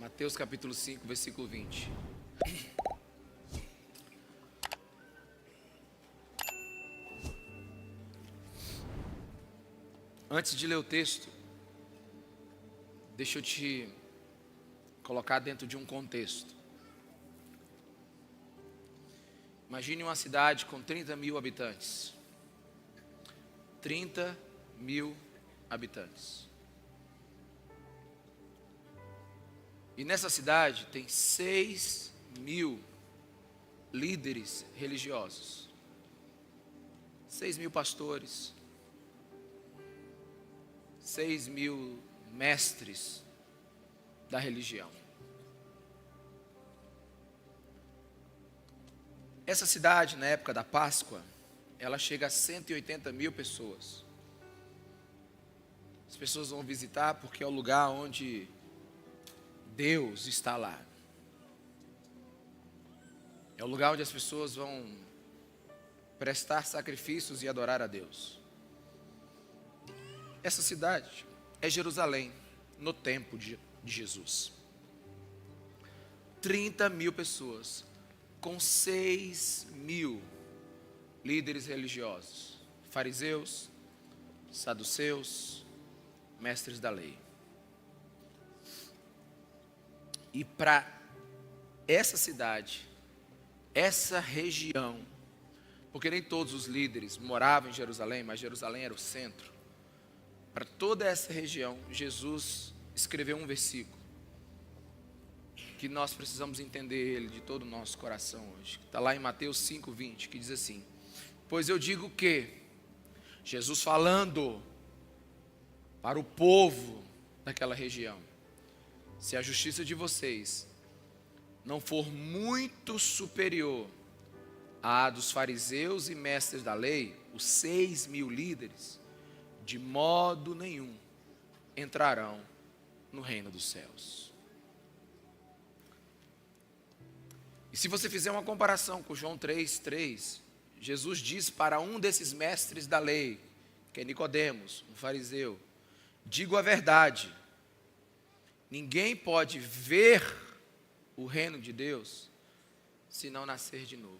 Mateus capítulo 5, versículo 20. Antes de ler o texto, deixa eu te colocar dentro de um contexto. Imagine uma cidade com 30 mil habitantes. 30 mil habitantes. E nessa cidade tem 6 mil líderes religiosos. 6 mil pastores. 6 mil mestres da religião. Essa cidade, na época da Páscoa, ela chega a 180 mil pessoas. As pessoas vão visitar porque é o lugar onde Deus está lá. É o lugar onde as pessoas vão prestar sacrifícios e adorar a Deus. Essa cidade é Jerusalém, no tempo de Jesus. 30 mil pessoas, com 6 mil líderes religiosos, fariseus, saduceus, mestres da lei. E para essa cidade, essa região, porque nem todos os líderes moravam em Jerusalém, mas Jerusalém era o centro. Para toda essa região, Jesus escreveu um versículo que nós precisamos entender ele de todo o nosso coração hoje. Está lá em Mateus 5:20, que diz assim: pois eu digo que, Jesus falando para o povo daquela região, se a justiça de vocês não for muito superior à dos fariseus e mestres da lei, os 6 mil líderes, de modo nenhum entrarão no reino dos céus. E se você fizer uma comparação com João 3:3, Jesus diz para um desses mestres da lei, que é Nicodemos, um fariseu: digo a verdade, ninguém pode ver o reino de Deus se não nascer de novo.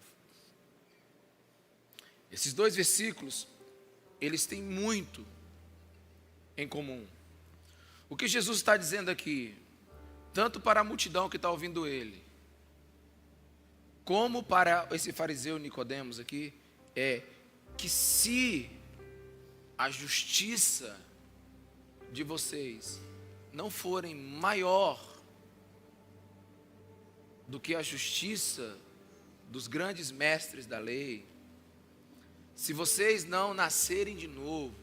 Esses dois versículos, eles têm muito em comum. O que Jesus está dizendo aqui, tanto para a multidão que está ouvindo ele, como para esse fariseu Nicodemos aqui, é que se a justiça de vocês não forem maior do que a justiça dos grandes mestres da lei, se vocês não nascerem de novo,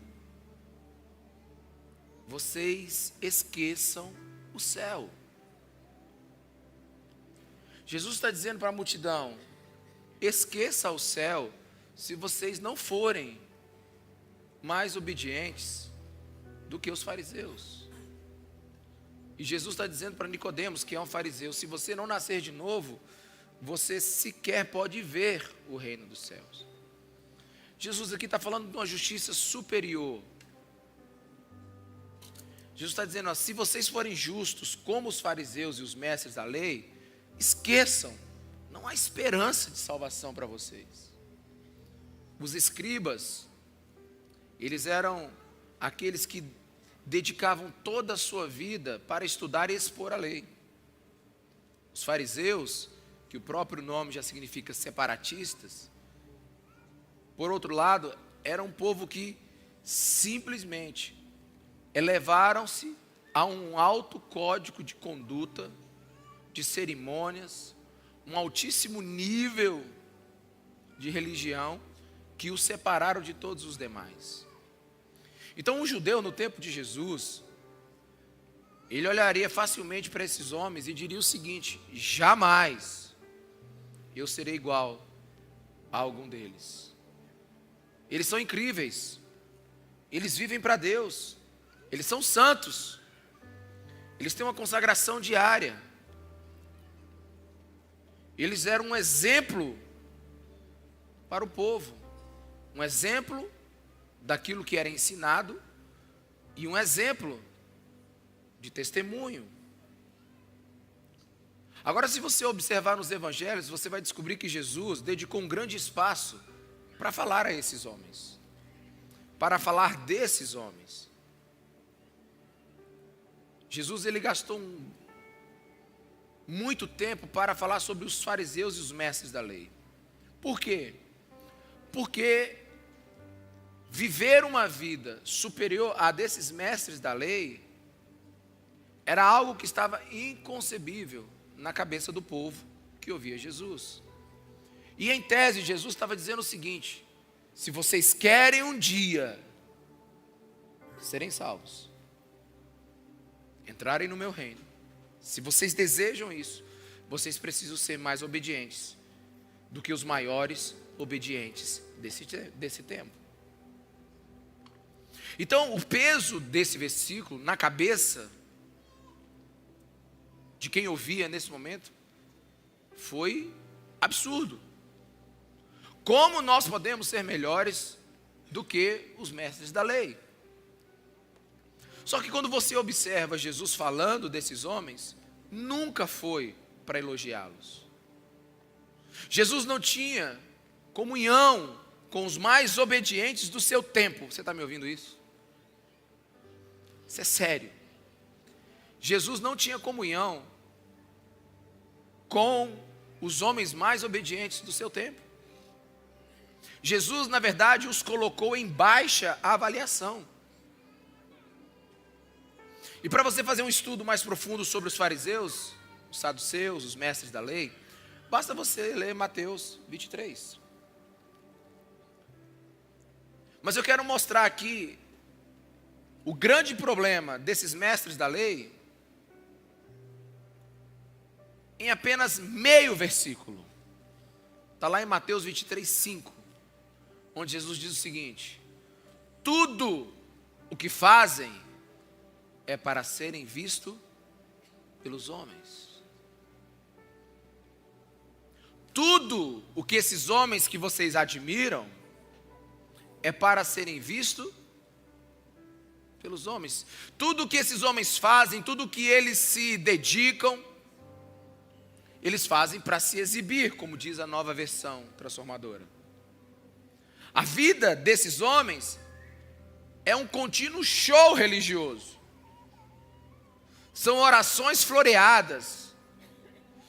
vocês esqueçam o céu. Jesus está dizendo para a multidão: esqueça o céu se vocês não forem mais obedientes do que os fariseus. E Jesus está dizendo para Nicodemos, que é um fariseu: se você não nascer de novo, você sequer pode ver o reino dos céus. Jesus aqui está falando de uma justiça superior. Jesus está dizendo: ó, se vocês forem justos como os fariseus e os mestres da lei, esqueçam, não há esperança de salvação para vocês. Os escribas, eles eram aqueles que dedicavam toda a sua vida para estudar e expor a lei. Os fariseus, que o próprio nome já significa separatistas, por outro lado, era um povo que simplesmente elevaram-se a um alto código de conduta, de cerimônias, um altíssimo nível de religião que os separaram de todos os demais. Então, um judeu no tempo de Jesus, ele olharia facilmente para esses homens e diria o seguinte: jamais eu serei igual a algum deles. Eles são incríveis, eles vivem para Deus, eles são santos, eles têm uma consagração diária, eles eram um exemplo para o povo, um exemplo daquilo que era ensinado e um exemplo de testemunho. Agora, se você observar nos evangelhos, você vai descobrir que Jesus dedicou um grande espaço para falar a esses homens, para falar desses homens. Jesus, ele gastou muito tempo para falar sobre os fariseus e os mestres da lei. Por quê? Porque viver uma vida superior à desses mestres da lei era algo que estava inconcebível na cabeça do povo que ouvia Jesus. E em tese, Jesus estava dizendo o seguinte: se vocês querem um dia serem salvos, entrarem no meu reino, se vocês desejam isso, vocês precisam ser mais obedientes do que os maiores obedientes desse tempo. Então, o peso desse versículo na cabeça de quem ouvia nesse momento foi absurdo. Como nós podemos ser melhores do que os mestres da lei? Só que quando você observa Jesus falando desses homens, nunca foi para elogiá-los. Jesus não tinha comunhão com os mais obedientes do seu tempo. Você está me ouvindo isso? Isso é sério. Jesus não tinha comunhão com os homens mais obedientes do seu tempo. Jesus, na verdade, os colocou em baixa avaliação. E para você fazer um estudo mais profundo sobre os fariseus, os saduceus, os mestres da lei, basta você ler Mateus 23. Mas eu quero mostrar aqui o grande problema desses mestres da lei em apenas meio versículo. Está lá em Mateus 23, 5, onde Jesus diz o seguinte: tudo o que fazem é para serem vistos pelos homens. Tudo o que esses homens que vocês admiram é para serem vistos pelos homens. Tudo o que esses homens fazem, tudo o que eles se dedicam, eles fazem para se exibir, como diz a Nova Versão Transformadora. A vida desses homens é um contínuo show religioso. São orações floreadas,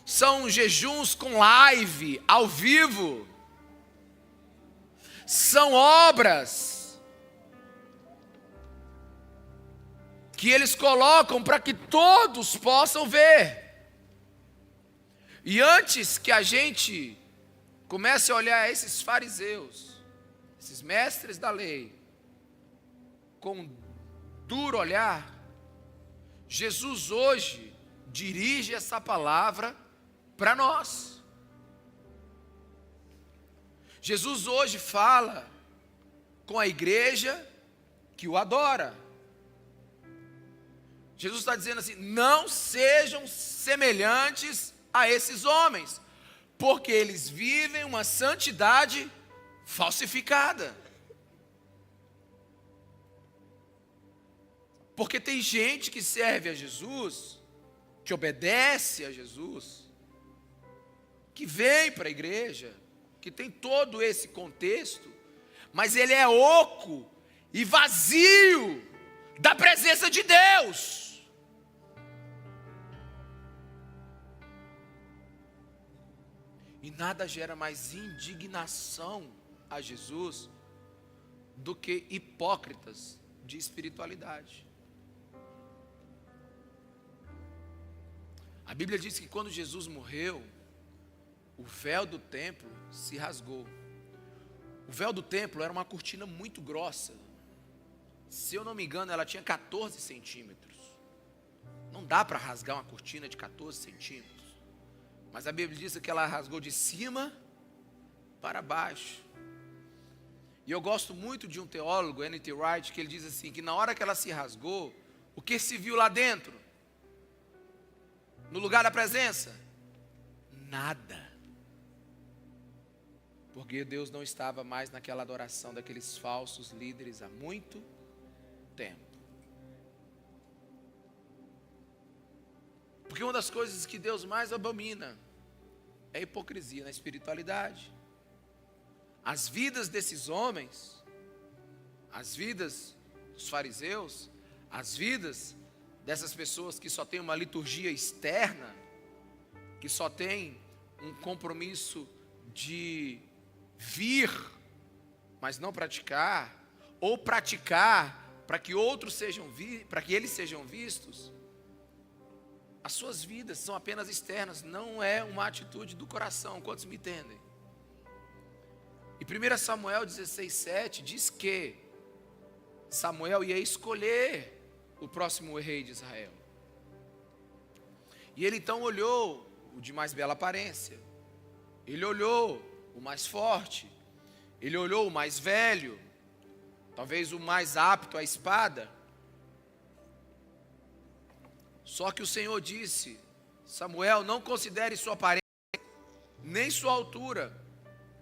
são jejuns com live, ao vivo, são obras que eles colocam para que todos possam ver. E antes que a gente comece a olhar esses fariseus, esses mestres da lei, com um duro olhar, Jesus hoje dirige essa palavra para nós. Jesus hoje fala com a igreja que o adora. Jesus está dizendo assim: não sejam semelhantes a esses homens, porque eles vivem uma santidade falsificada. Porque tem gente que serve a Jesus, que obedece a Jesus, que vem para a igreja, que tem todo esse contexto, mas ele é oco e vazio da presença de Deus. E nada gera mais indignação a Jesus do que hipócritas de espiritualidade. A Bíblia diz que quando Jesus morreu, o véu do templo se rasgou. O véu do templo era uma cortina muito grossa. Se eu não me engano, ela tinha 14 centímetros. Não dá para rasgar uma cortina de 14 centímetros. Mas a Bíblia diz que ela rasgou de cima para baixo. E eu gosto muito de um teólogo, N.T. Wright, que ele diz assim, que na hora que ela se rasgou, o que se viu lá dentro? No lugar da presença? Nada. Porque Deus não estava mais naquela adoração daqueles falsos líderes há muito tempo. Porque Porque uma das coisas que Deus mais abomina é a hipocrisia na espiritualidade. As vidas desses homens, as vidas dos fariseus, as vidas dessas pessoas que só têm uma liturgia externa, que só têm um compromisso de vir, mas não praticar, ou praticar para que outros para que eles sejam vistos, as suas vidas são apenas externas, não é uma atitude do coração. Quantos me entendem? E 1 Samuel 16:7 diz que Samuel ia escolher o próximo rei de Israel. E ele então olhou o de mais bela aparência, ele olhou o mais forte, ele olhou o mais velho, talvez o mais apto à espada. Só que o Senhor disse: Samuel, não considere sua aparência, nem sua altura,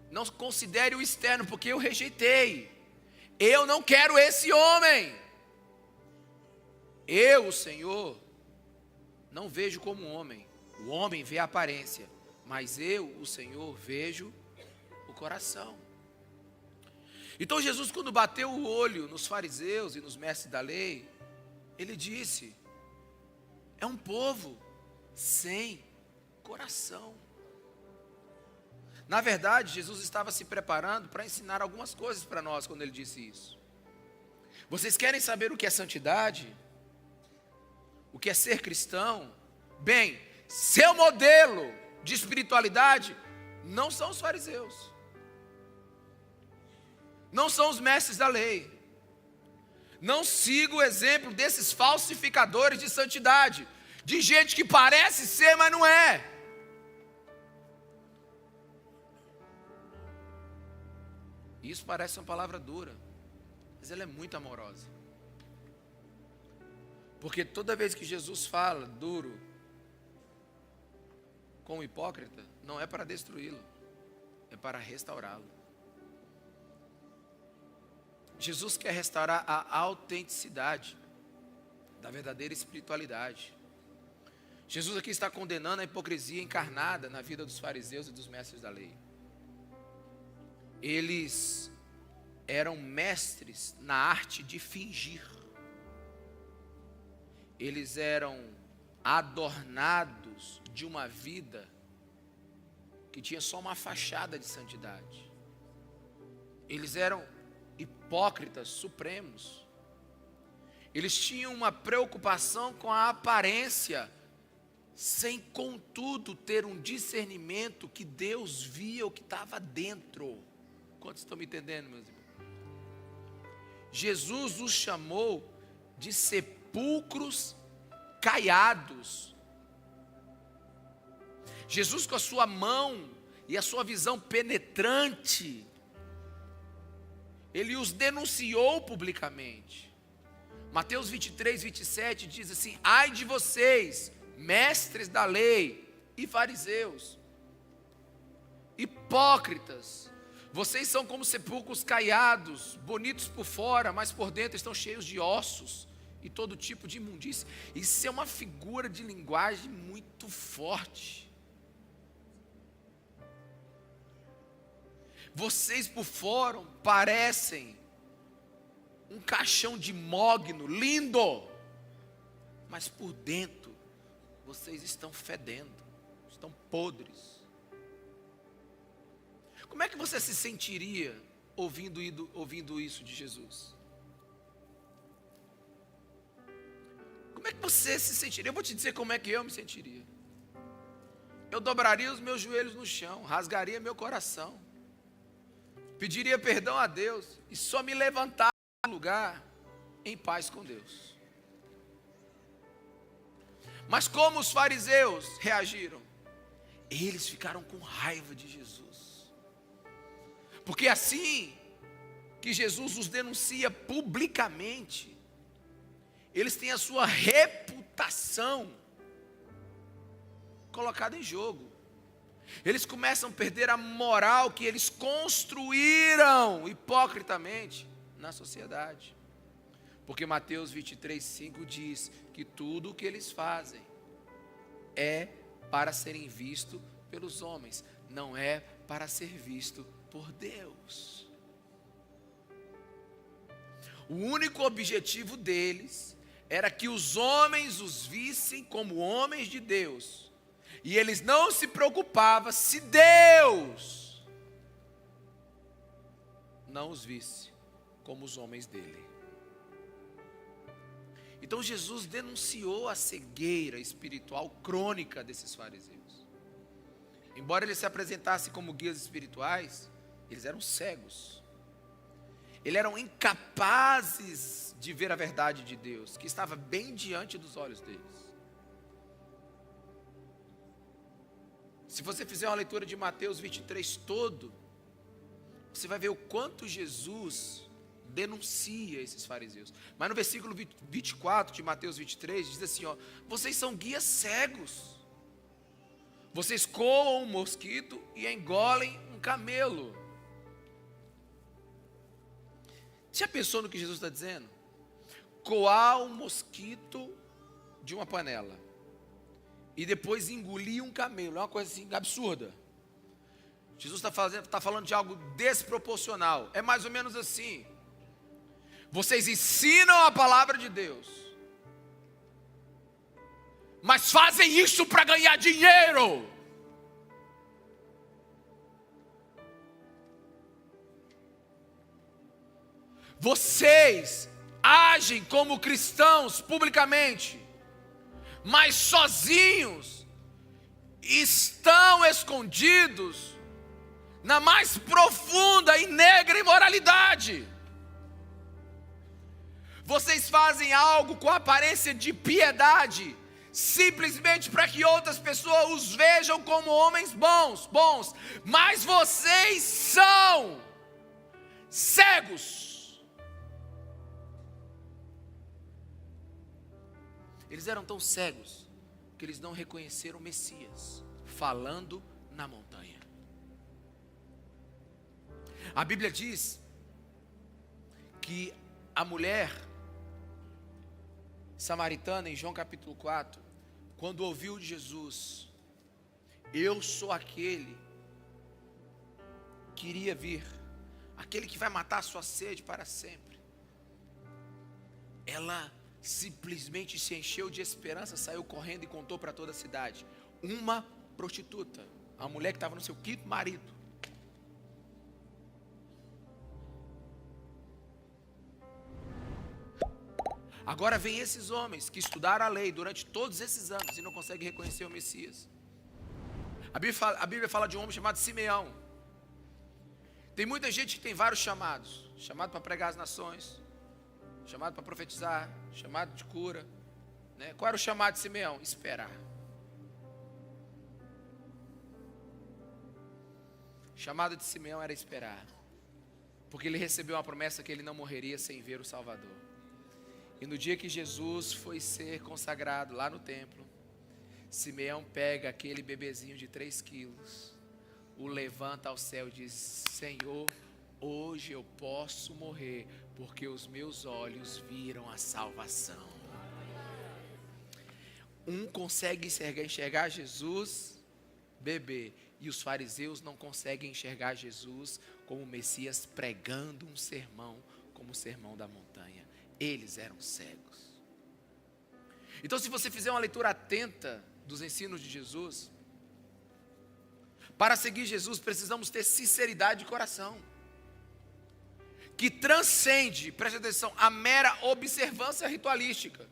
não considere o externo, porque eu rejeitei. Eu não quero esse homem. Eu, o Senhor, não vejo como um homem. O homem vê a aparência, mas eu, o Senhor, vejo o coração. Então Jesus, quando bateu o olho nos fariseus e nos mestres da lei, ele disse: é um povo sem coração. Na verdade, Jesus estava se preparando para ensinar algumas coisas para nós quando ele disse isso. Vocês querem saber o que é santidade? O que é ser cristão? Bem, seu modelo de espiritualidade não são os fariseus, não são os mestres da lei. Não siga o exemplo desses falsificadores de santidade, de gente que parece ser, mas não é. Isso parece uma palavra dura, mas ela é muito amorosa. Porque toda vez que Jesus fala duro com o hipócrita, não é para destruí-lo, é para restaurá-lo. Jesus quer restaurar a autenticidade da verdadeira espiritualidade. Jesus aqui está condenando a hipocrisia encarnada na vida dos fariseus e dos mestres da lei. Eles eram mestres na arte de fingir. Eles eram adornados de uma vida que tinha só uma fachada de santidade. Eles eram hipócritas supremos. Eles tinham uma preocupação com a aparência, sem contudo ter um discernimento que Deus via o que estava dentro. Quantos estão me entendendo, meus irmãos? Jesus os chamou de sepulcros caiados. Jesus, com a sua mão e a sua visão penetrante, ele os denunciou publicamente. Mateus 23:27 diz assim: ai de vocês, mestres da lei e fariseus, hipócritas, vocês são como sepulcros caiados, bonitos por fora, mas por dentro estão cheios de ossos e todo tipo de imundície. Isso é uma figura de linguagem muito forte. Vocês por fora parecem um caixão de mogno lindo, mas por dentro vocês estão fedendo, estão podres. Como é que você se sentiria ouvindo isso de Jesus? Como é que você se sentiria? Eu vou te dizer como é que eu me sentiria. Eu dobraria os meus joelhos no chão, rasgaria meu coração, pediria perdão a Deus e só me levantar do lugar em paz com Deus. Mas como os fariseus reagiram? Eles ficaram com raiva de Jesus. Porque assim que Jesus os denuncia publicamente, eles têm a sua reputação colocada em jogo. Eles começam a perder a moral que eles construíram hipocritamente na sociedade. Porque Mateus 23:5 diz que tudo o que eles fazem é para serem vistos pelos homens, não é para ser visto por Deus. O único objetivo deles era que os homens os vissem como homens de Deus. E eles não se preocupavam se Deus não os visse como os homens dele. Então Jesus denunciou a cegueira espiritual crônica desses fariseus. Embora eles se apresentassem como guias espirituais, eles eram cegos. Eles eram incapazes de ver a verdade de Deus, que estava bem diante dos olhos deles. Se você fizer uma leitura de Mateus 23 todo, você vai ver o quanto Jesus denuncia esses fariseus. Mas no versículo 24 de Mateus 23, diz assim, ó: vocês são guias cegos. Vocês coam um mosquito e engolem um camelo. Já pensou no que Jesus está dizendo? Coar um mosquito de uma panela e depois engolir um camelo, é uma coisa assim absurda. Jesus está falando de algo desproporcional. É mais ou menos assim: vocês ensinam a palavra de Deus, mas fazem isso para ganhar dinheiro. Vocês agem como cristãos publicamente, mas sozinhos estão escondidos na mais profunda e negra imoralidade. Vocês fazem algo com aparência de piedade, simplesmente para que outras pessoas os vejam como homens bons, mas vocês são cegos. Eles eram tão cegos que eles não reconheceram o Messias falando na montanha. A Bíblia diz que a mulher samaritana, em João capítulo 4, quando ouviu de Jesus: eu sou aquele que iria vir, aquele que vai matar a sua sede para sempre, ela simplesmente se encheu de esperança, saiu correndo e contou para toda a cidade. Uma prostituta, a mulher que estava no seu quinto marido. Agora vem esses homens que estudaram a lei durante todos esses anos e não conseguem reconhecer o Messias. A Bíblia fala de um homem chamado Simeão. Tem muita gente que tem vários chamados: chamado para pregar as nações, chamado para profetizar, chamado de cura, né? Qual era o chamado de Simeão? Esperar. O chamado de Simeão era esperar, porque ele recebeu uma promessa que ele não morreria sem ver o Salvador. E no dia que Jesus foi ser consagrado lá no templo, Simeão pega aquele bebezinho de 3 quilos, o levanta ao céu e diz: Senhor, hoje eu posso morrer, porque os meus olhos viram a salvação. Um consegue enxergar Jesus bebê, e os fariseus não conseguem enxergar Jesus como o Messias pregando um sermão, como o sermão da montanha. Eles eram cegos. Então, se você fizer uma leitura atenta dos ensinos de Jesus, para seguir Jesus precisamos ter sinceridade de coração, que transcende, preste atenção, a mera observância ritualística.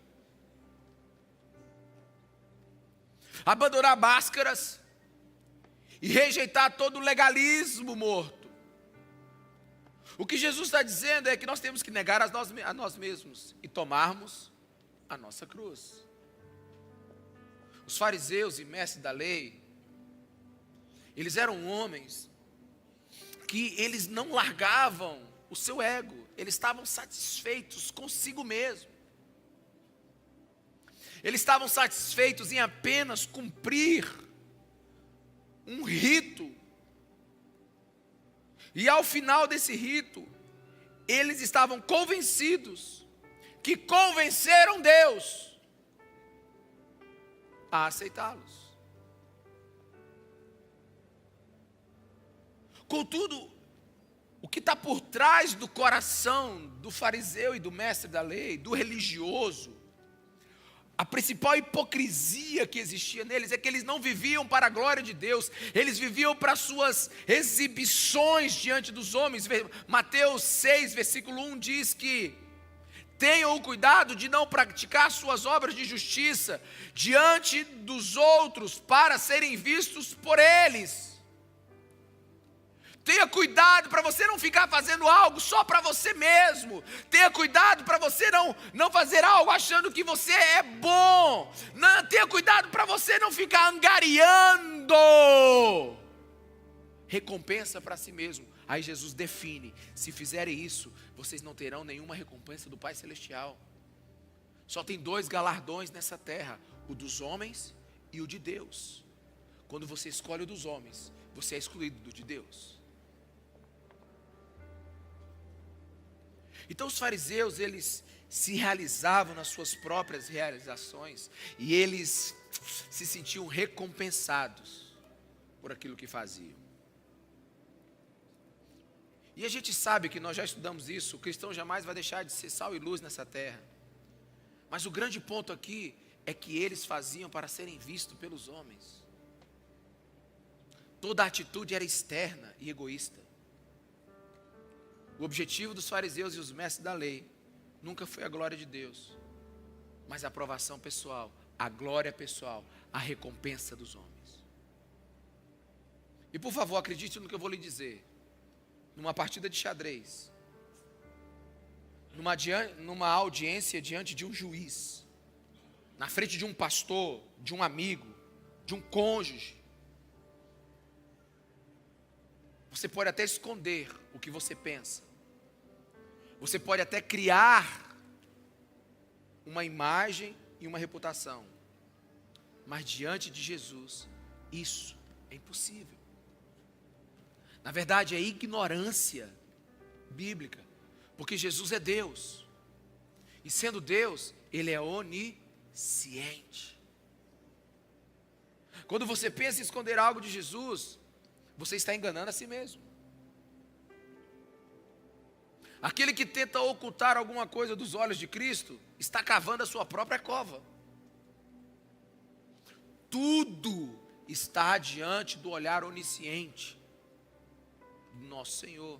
Abandonar máscaras e rejeitar todo o legalismo morto. O que Jesus está dizendo é que nós temos que negar a nós mesmos e tomarmos a nossa cruz. Os fariseus e mestres da lei, eles eram homens que eles não largavam o seu ego, eles estavam satisfeitos consigo mesmo. Eles estavam satisfeitos em apenas cumprir um rito. E ao final desse rito, eles estavam convencidos que convenceram Deus. a aceitá-los. Contudo, o que está por trás do coração do fariseu e do mestre da lei, do religioso, a principal hipocrisia que existia neles é que eles não viviam para a glória de Deus, eles viviam para suas exibições diante dos homens. Mateus 6, versículo 1 diz que tenham o cuidado de não praticar suas obras de justiça diante dos outros para serem vistos por eles. Tenha cuidado para você não ficar fazendo algo só para você mesmo. Tenha cuidado para você não fazer algo achando que você é bom. Tenha cuidado para você não ficar angariando recompensa para si mesmo. Aí Jesus define: se fizerem isso, vocês não terão nenhuma recompensa do Pai Celestial. Só tem 2 galardões nessa terra: o dos homens e o de Deus. Quando você escolhe o dos homens, você é excluído do de Deus. Então os fariseus, eles se realizavam nas suas próprias realizações e eles se sentiam recompensados por aquilo que faziam. E a gente sabe que nós já estudamos isso, o cristão jamais vai deixar de ser sal e luz nessa terra. Mas o grande ponto aqui é que eles faziam para serem vistos pelos homens. Toda a atitude era externa e egoísta. O objetivo dos fariseus e os mestres da lei nunca foi a glória de Deus, mas a aprovação pessoal, a glória pessoal, a recompensa dos homens. E por favor, acredite no que eu vou lhe dizer. Numa partida de xadrez, numa audiência diante de um juiz, na frente de um pastor, de um amigo, de um cônjuge, você pode até esconder o que você pensa. Você pode até criar uma imagem e uma reputação. Mas diante de Jesus, isso é impossível. Na verdade, é ignorância bíblica. Porque Jesus é Deus. E sendo Deus, Ele é onisciente. Quando você pensa em esconder algo de Jesus, você está enganando a si mesmo. Aquele que tenta ocultar alguma coisa dos olhos de Cristo, está cavando a sua própria cova. Tudo está diante do olhar onisciente do nosso Senhor.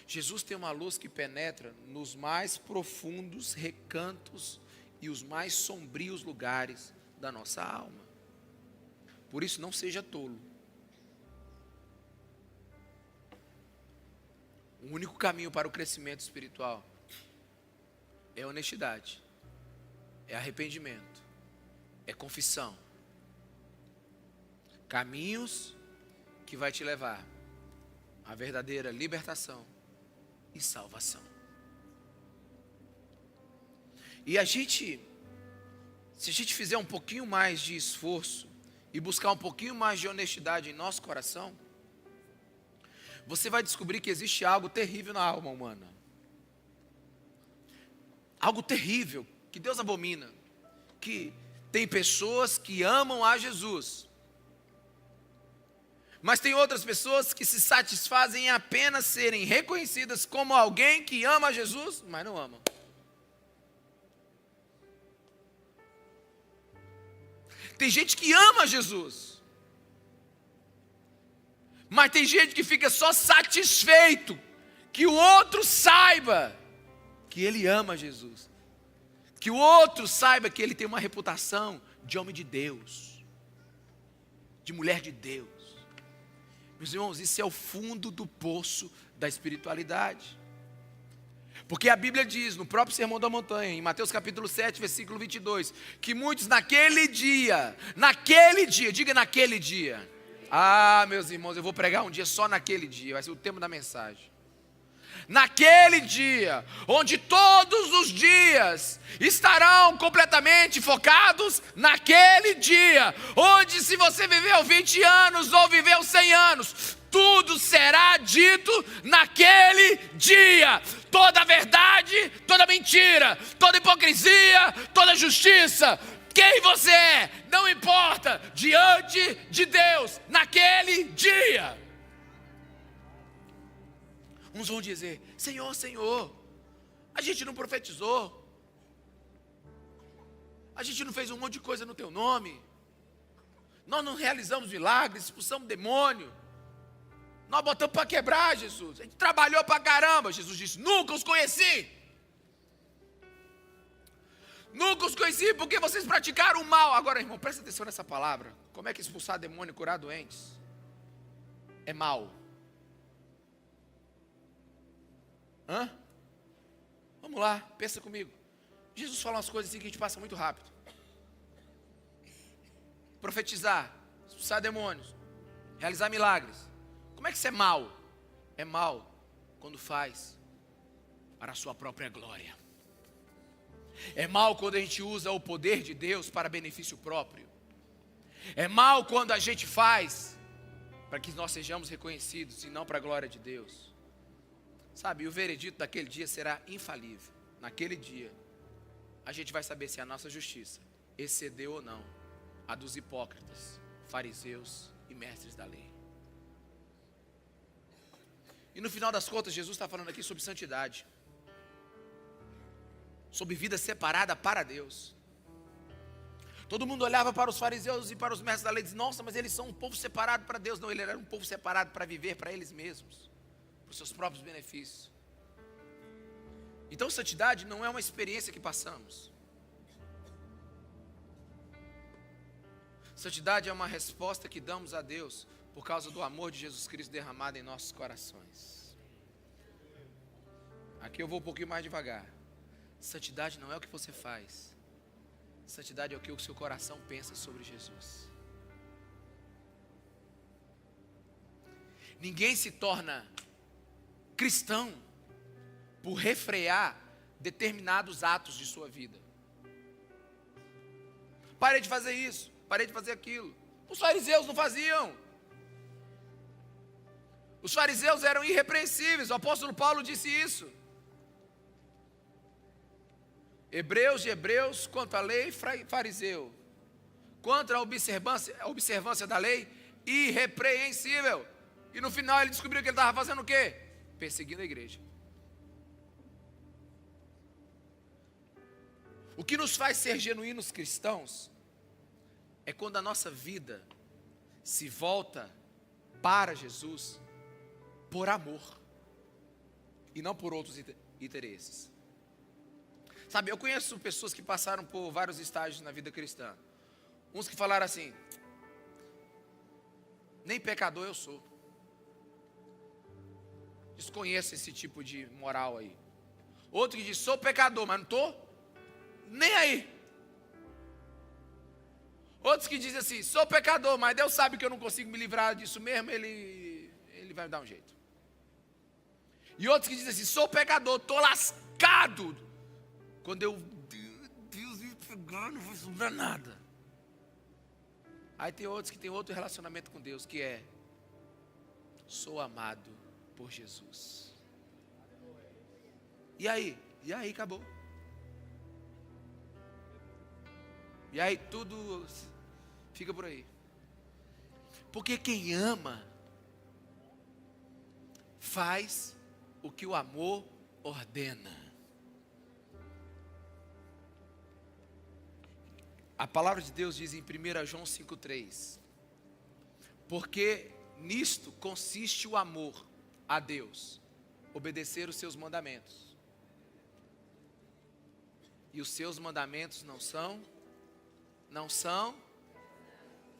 Jesus tem uma luz que penetra nos mais profundos recantos e os mais sombrios lugares da nossa alma. Por isso, não seja tolo. O único caminho para o crescimento espiritual é honestidade, é arrependimento, é confissão. Caminhos que vai te levar à verdadeira libertação e salvação. E se a gente fizer um pouquinho mais de esforço e buscar um pouquinho mais de honestidade em nosso coração, você vai descobrir que existe algo terrível na alma humana. Algo terrível, que Deus abomina. Que tem pessoas que amam a Jesus, mas tem outras pessoas que se satisfazem em apenas serem reconhecidas como alguém que ama a Jesus, mas não amam. Tem gente que ama Jesus, mas tem gente que fica só satisfeito que o outro saiba que ele ama Jesus. Que o outro saiba que ele tem uma reputação de homem de Deus, de mulher de Deus. Meus irmãos, isso é o fundo do poço da espiritualidade. Porque a Bíblia diz, no próprio Sermão da Montanha, em Mateus capítulo 7, versículo 22, que muitos naquele dia, diga naquele dia. Ah, meus irmãos, eu vou pregar um dia só naquele dia, vai ser o tema da mensagem. Naquele dia, onde todos os dias estarão completamente focados naquele dia, onde se você viveu 20 anos ou viveu 100 anos, tudo será dito naquele dia. Toda verdade, toda mentira, toda hipocrisia, toda justiça, quem você é não importa diante de Deus naquele dia. Uns vão dizer: Senhor, Senhor, a gente não profetizou, a gente não fez um monte de coisa no teu nome, nós não realizamos milagres, expulsamos demônio, nós botamos para quebrar, Jesus, a gente trabalhou para caramba. Jesus disse: nunca os conheci. Nunca os conheci porque vocês praticaram o mal. Agora, irmão, presta atenção nessa palavra. Como é que expulsar demônio e curar doentes é mal? Vamos lá, pensa comigo. Jesus fala umas coisas assim que a gente passa muito rápido. Profetizar, expulsar demônios, realizar milagres. Como é que isso é mal? É mal quando faz para a sua própria glória. É mal quando a gente usa o poder de Deus para benefício próprio. É mal quando a gente faz para que nós sejamos reconhecidos e não para a glória de Deus. Sabe, o veredito daquele dia será infalível. Naquele dia, a gente vai saber se a nossa justiça excedeu ou não a dos hipócritas, fariseus e mestres da lei. E no final das contas, Jesus está falando aqui sobre santidade, sobre vida separada para Deus. Todo mundo olhava para os fariseus e para os mestres da lei e dizia: nossa, mas eles são um povo separado para Deus. Não, ele era um povo separado para viver para eles mesmos, para os seus próprios benefícios. Então santidade não é uma experiência que passamos. Santidade é uma resposta que damos a Deus por causa do amor de Jesus Cristo derramado em nossos corações. Aqui eu vou um pouquinho mais devagar. Santidade não é o que você faz. Santidade é o que o seu coração pensa sobre Jesus. Ninguém se torna cristão por refrear determinados atos de sua vida. Parei de fazer isso, parei de fazer aquilo. Os fariseus não faziam. Os fariseus eram irrepreensíveis. O apóstolo Paulo disse isso. Hebreus de Hebreus, quanto à lei, fariseu. Contra a observância da lei, irrepreensível. E no final ele descobriu que ele estava fazendo o quê? Perseguindo a igreja. O que nos faz ser genuínos cristãos é quando a nossa vida se volta para Jesus por amor e não por outros interesses. Sabe, eu conheço pessoas que passaram por vários estágios na vida cristã. Uns que falaram assim: nem pecador eu sou. Desconheço esse tipo de moral aí. Outro que diz: sou pecador, mas não estou nem aí. Outros que dizem assim: sou pecador, mas Deus sabe que eu não consigo me livrar disso mesmo, Ele vai me dar um jeito. E outros que dizem assim: sou pecador, estou lascado. Quando Deus me pegar, não vai sobrar nada. Aí tem outros que têm outro relacionamento com Deus, que é: sou amado por Jesus. E aí? E aí acabou. E aí tudo fica por aí. Porque quem ama faz o que o amor ordena. A palavra de Deus diz em 1 João 5,3: porque nisto consiste o amor a Deus, obedecer os seus mandamentos. E os seus mandamentos não são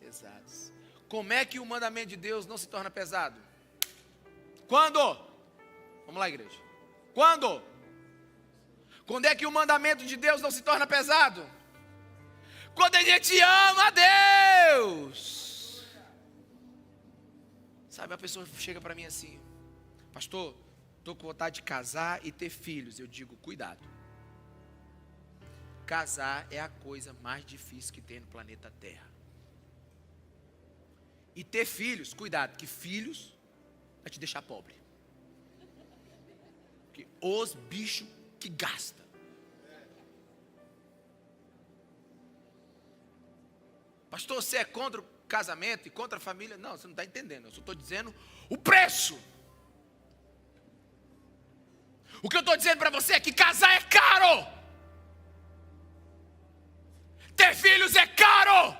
pesados. Como é que o mandamento de Deus não se torna pesado? Quando? Vamos lá, igreja. Quando? Quando é que o mandamento de Deus não se torna pesado? Quando a gente ama a Deus. Sabe, a pessoa chega para mim assim: pastor, estou com vontade de casar e ter filhos. Eu digo: cuidado. Casar é a coisa mais difícil que tem no planeta Terra. E ter filhos, cuidado, que filhos vai te deixar pobre. Porque os bichos que gastam. Pastor, você é contra o casamento e contra a família? Não, você não está entendendo. Eu só estou dizendo o preço. O que eu estou dizendo para você é que casar é caro. Ter filhos é caro.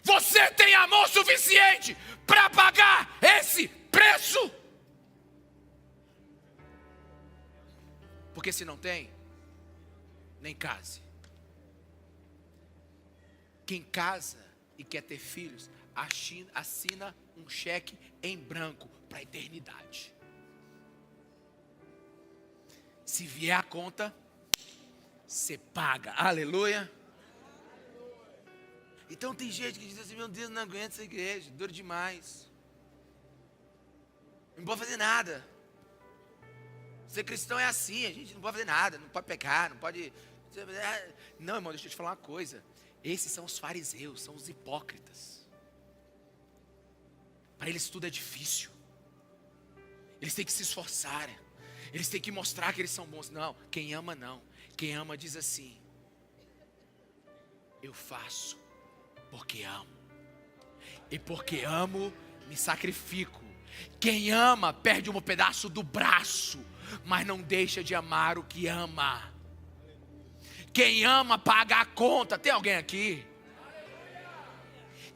Você tem amor suficiente para pagar esse preço? Porque se não tem, nem case. Quem casa e quer ter filhos, assina um cheque em branco para a eternidade. Se vier a conta, você paga. Aleluia. Então tem gente que diz assim, meu Deus, não aguento essa igreja, dura demais. Não pode fazer nada. Ser cristão é assim, a gente não pode fazer nada, não pode pecar, não pode... Não, irmão, deixa eu te falar uma coisa. Esses são os fariseus, são os hipócritas. Para eles tudo é difícil. Eles têm que se esforçar. Eles têm que mostrar que eles são bons. Não, quem ama não. Quem ama diz assim: eu faço porque amo. E porque amo, me sacrifico. Quem ama perde um pedaço do braço, mas não deixa de amar o que ama. Quem ama paga a conta. Tem alguém aqui?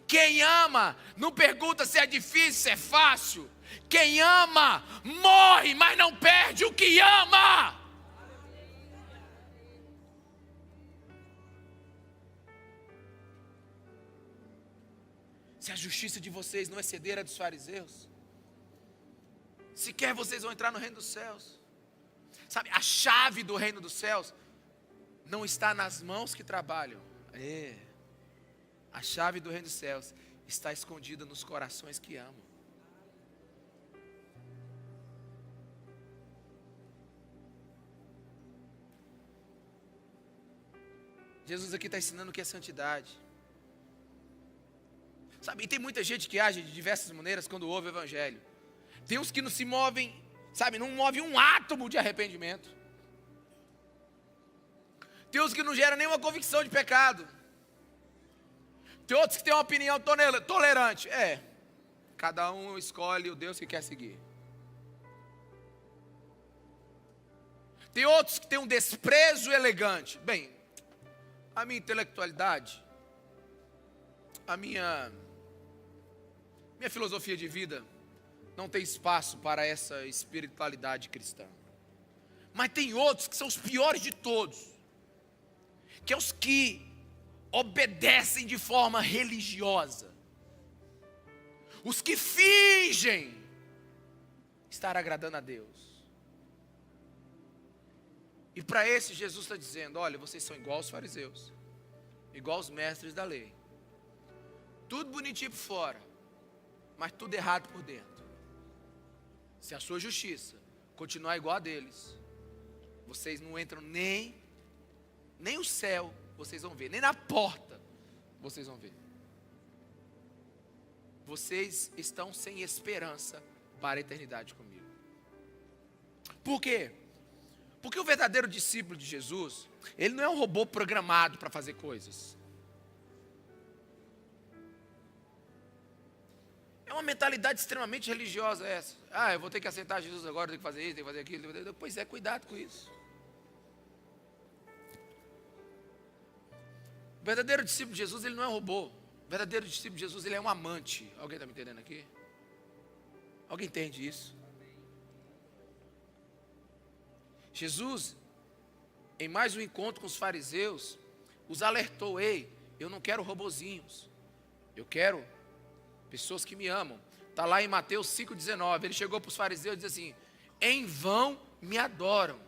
Quem ama não pergunta se é difícil, se é fácil. Quem ama morre, mas não perde o que ama. Se a justiça de vocês não exceder a dos fariseus, sequer vocês vão entrar no reino dos céus. Sabe, a chave do reino dos céus não está nas mãos que trabalham. A chave do reino dos céus está escondida nos corações que amam. Jesus aqui está ensinando o que é santidade. Sabe, e tem muita gente que age de diversas maneiras quando ouve o evangelho. Tem uns que não se movem, sabe, não movem um átomo de arrependimento. Tem uns que não geram nenhuma convicção de pecado. Tem outros que têm uma opinião tolerante. Cada um escolhe o Deus que quer seguir. Tem outros que têm um desprezo elegante. Bem, a minha intelectualidade, a minha filosofia de vida não tem espaço para essa espiritualidade cristã. Mas tem outros que são os piores de todos, que é os que obedecem de forma religiosa, os que fingem estar agradando a Deus. E para esse Jesus está dizendo: olha, vocês são igual aos fariseus, igual aos mestres da lei, tudo bonitinho por fora, mas tudo errado por dentro. Se a sua justiça continuar igual a deles, vocês não entram nem o céu vocês vão ver, nem na porta vocês vão ver. Vocês estão sem esperança para a eternidade comigo. Por quê? Porque o verdadeiro discípulo de Jesus, ele não é um robô programado para fazer coisas. É uma mentalidade extremamente religiosa essa. Eu vou ter que aceitar Jesus agora, tenho que fazer isso, tenho que fazer aquilo. Pois é, cuidado com isso. O verdadeiro discípulo de Jesus, ele não é um robô. O verdadeiro discípulo de Jesus, ele é um amante. Alguém está me entendendo aqui? Alguém entende isso? Jesus, em mais um encontro com os fariseus, os alertou: ei, eu não quero robozinhos, eu quero pessoas que me amam. Está lá em Mateus 5,19, ele chegou para os fariseus e disse assim: em vão me adoram,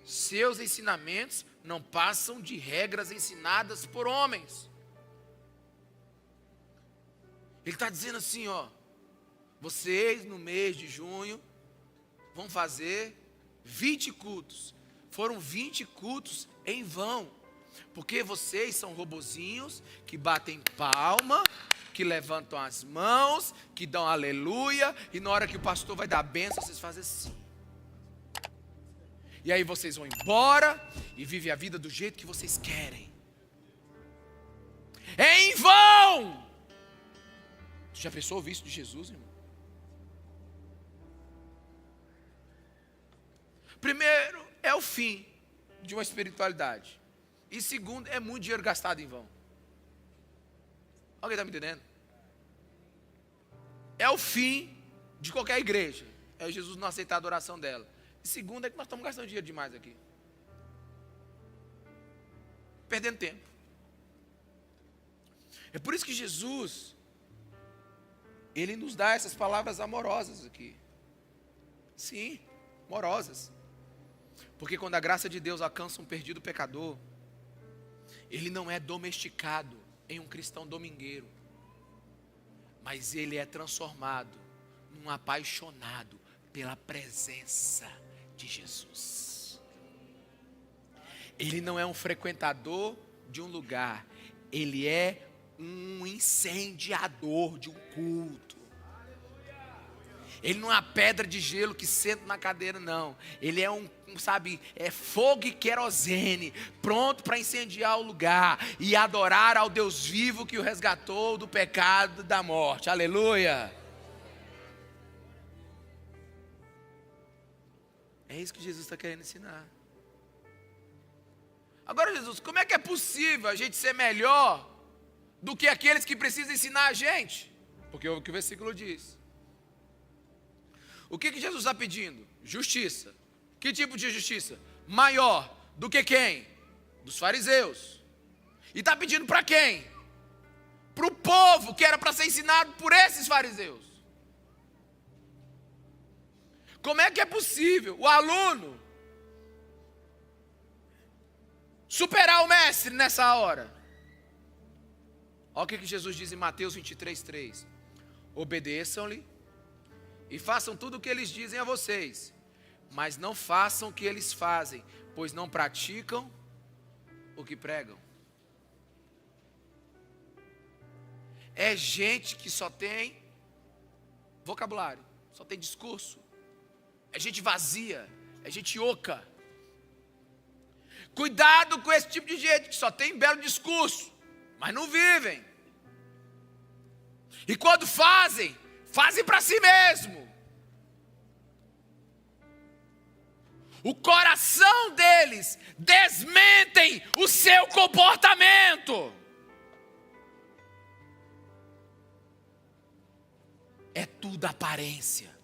seus ensinamentos não passam de regras ensinadas por homens. Ele está dizendo assim, vocês no mês de junho vão fazer 20 cultos. Foram 20 cultos em vão, porque vocês são robozinhos que batem palma, que levantam as mãos, que dão aleluia, e na hora que o pastor vai dar a bênção, vocês fazem assim. E aí vocês vão embora e vivem a vida do jeito que vocês querem. é em vão. Você já pensou ouvir isso de Jesus, irmão? Primeiro, é o fim de uma espiritualidade. E segundo, é muito dinheiro gastado em vão. Alguém está me entendendo? É o fim de qualquer igreja. É Jesus não aceitar a adoração dela. E segundo, é que nós estamos gastando dinheiro demais aqui. Perdendo tempo. É por isso que Jesus, Ele nos dá essas palavras amorosas aqui. Sim, amorosas. Porque quando a graça de Deus alcança um perdido pecador, ele não é domesticado em um cristão domingueiro, mas ele é transformado num apaixonado pela presença de Jesus. Ele não é um frequentador de um lugar, ele é um incendiador de um culto. Ele não é uma pedra de gelo que senta na cadeira, não. Ele é é fogo e querosene, pronto para incendiar o lugar e adorar ao Deus vivo que o resgatou do pecado e da morte. Aleluia! É isso que Jesus está querendo ensinar. Agora, Jesus, como é que é possível a gente ser melhor do que aqueles que precisam ensinar a gente? Porque é o que o versículo diz. O que Jesus está pedindo? Justiça. Que tipo de justiça? Maior do que quem? Dos fariseus. E está pedindo para quem? Para o povo que era para ser ensinado por esses fariseus. Como é que é possível o aluno superar o mestre nessa hora? Olha o que Jesus diz em Mateus 23:3. Obedeçam-lhe e façam tudo o que eles dizem a vocês, mas não façam o que eles fazem, pois não praticam o que pregam. É gente que só tem vocabulário, só tem discurso. É gente vazia, é gente oca. Cuidado com esse tipo de gente que só tem belo discurso, mas não vivem. E quando fazem para si mesmo. O coração deles desmentem o seu comportamento. É tudo aparência.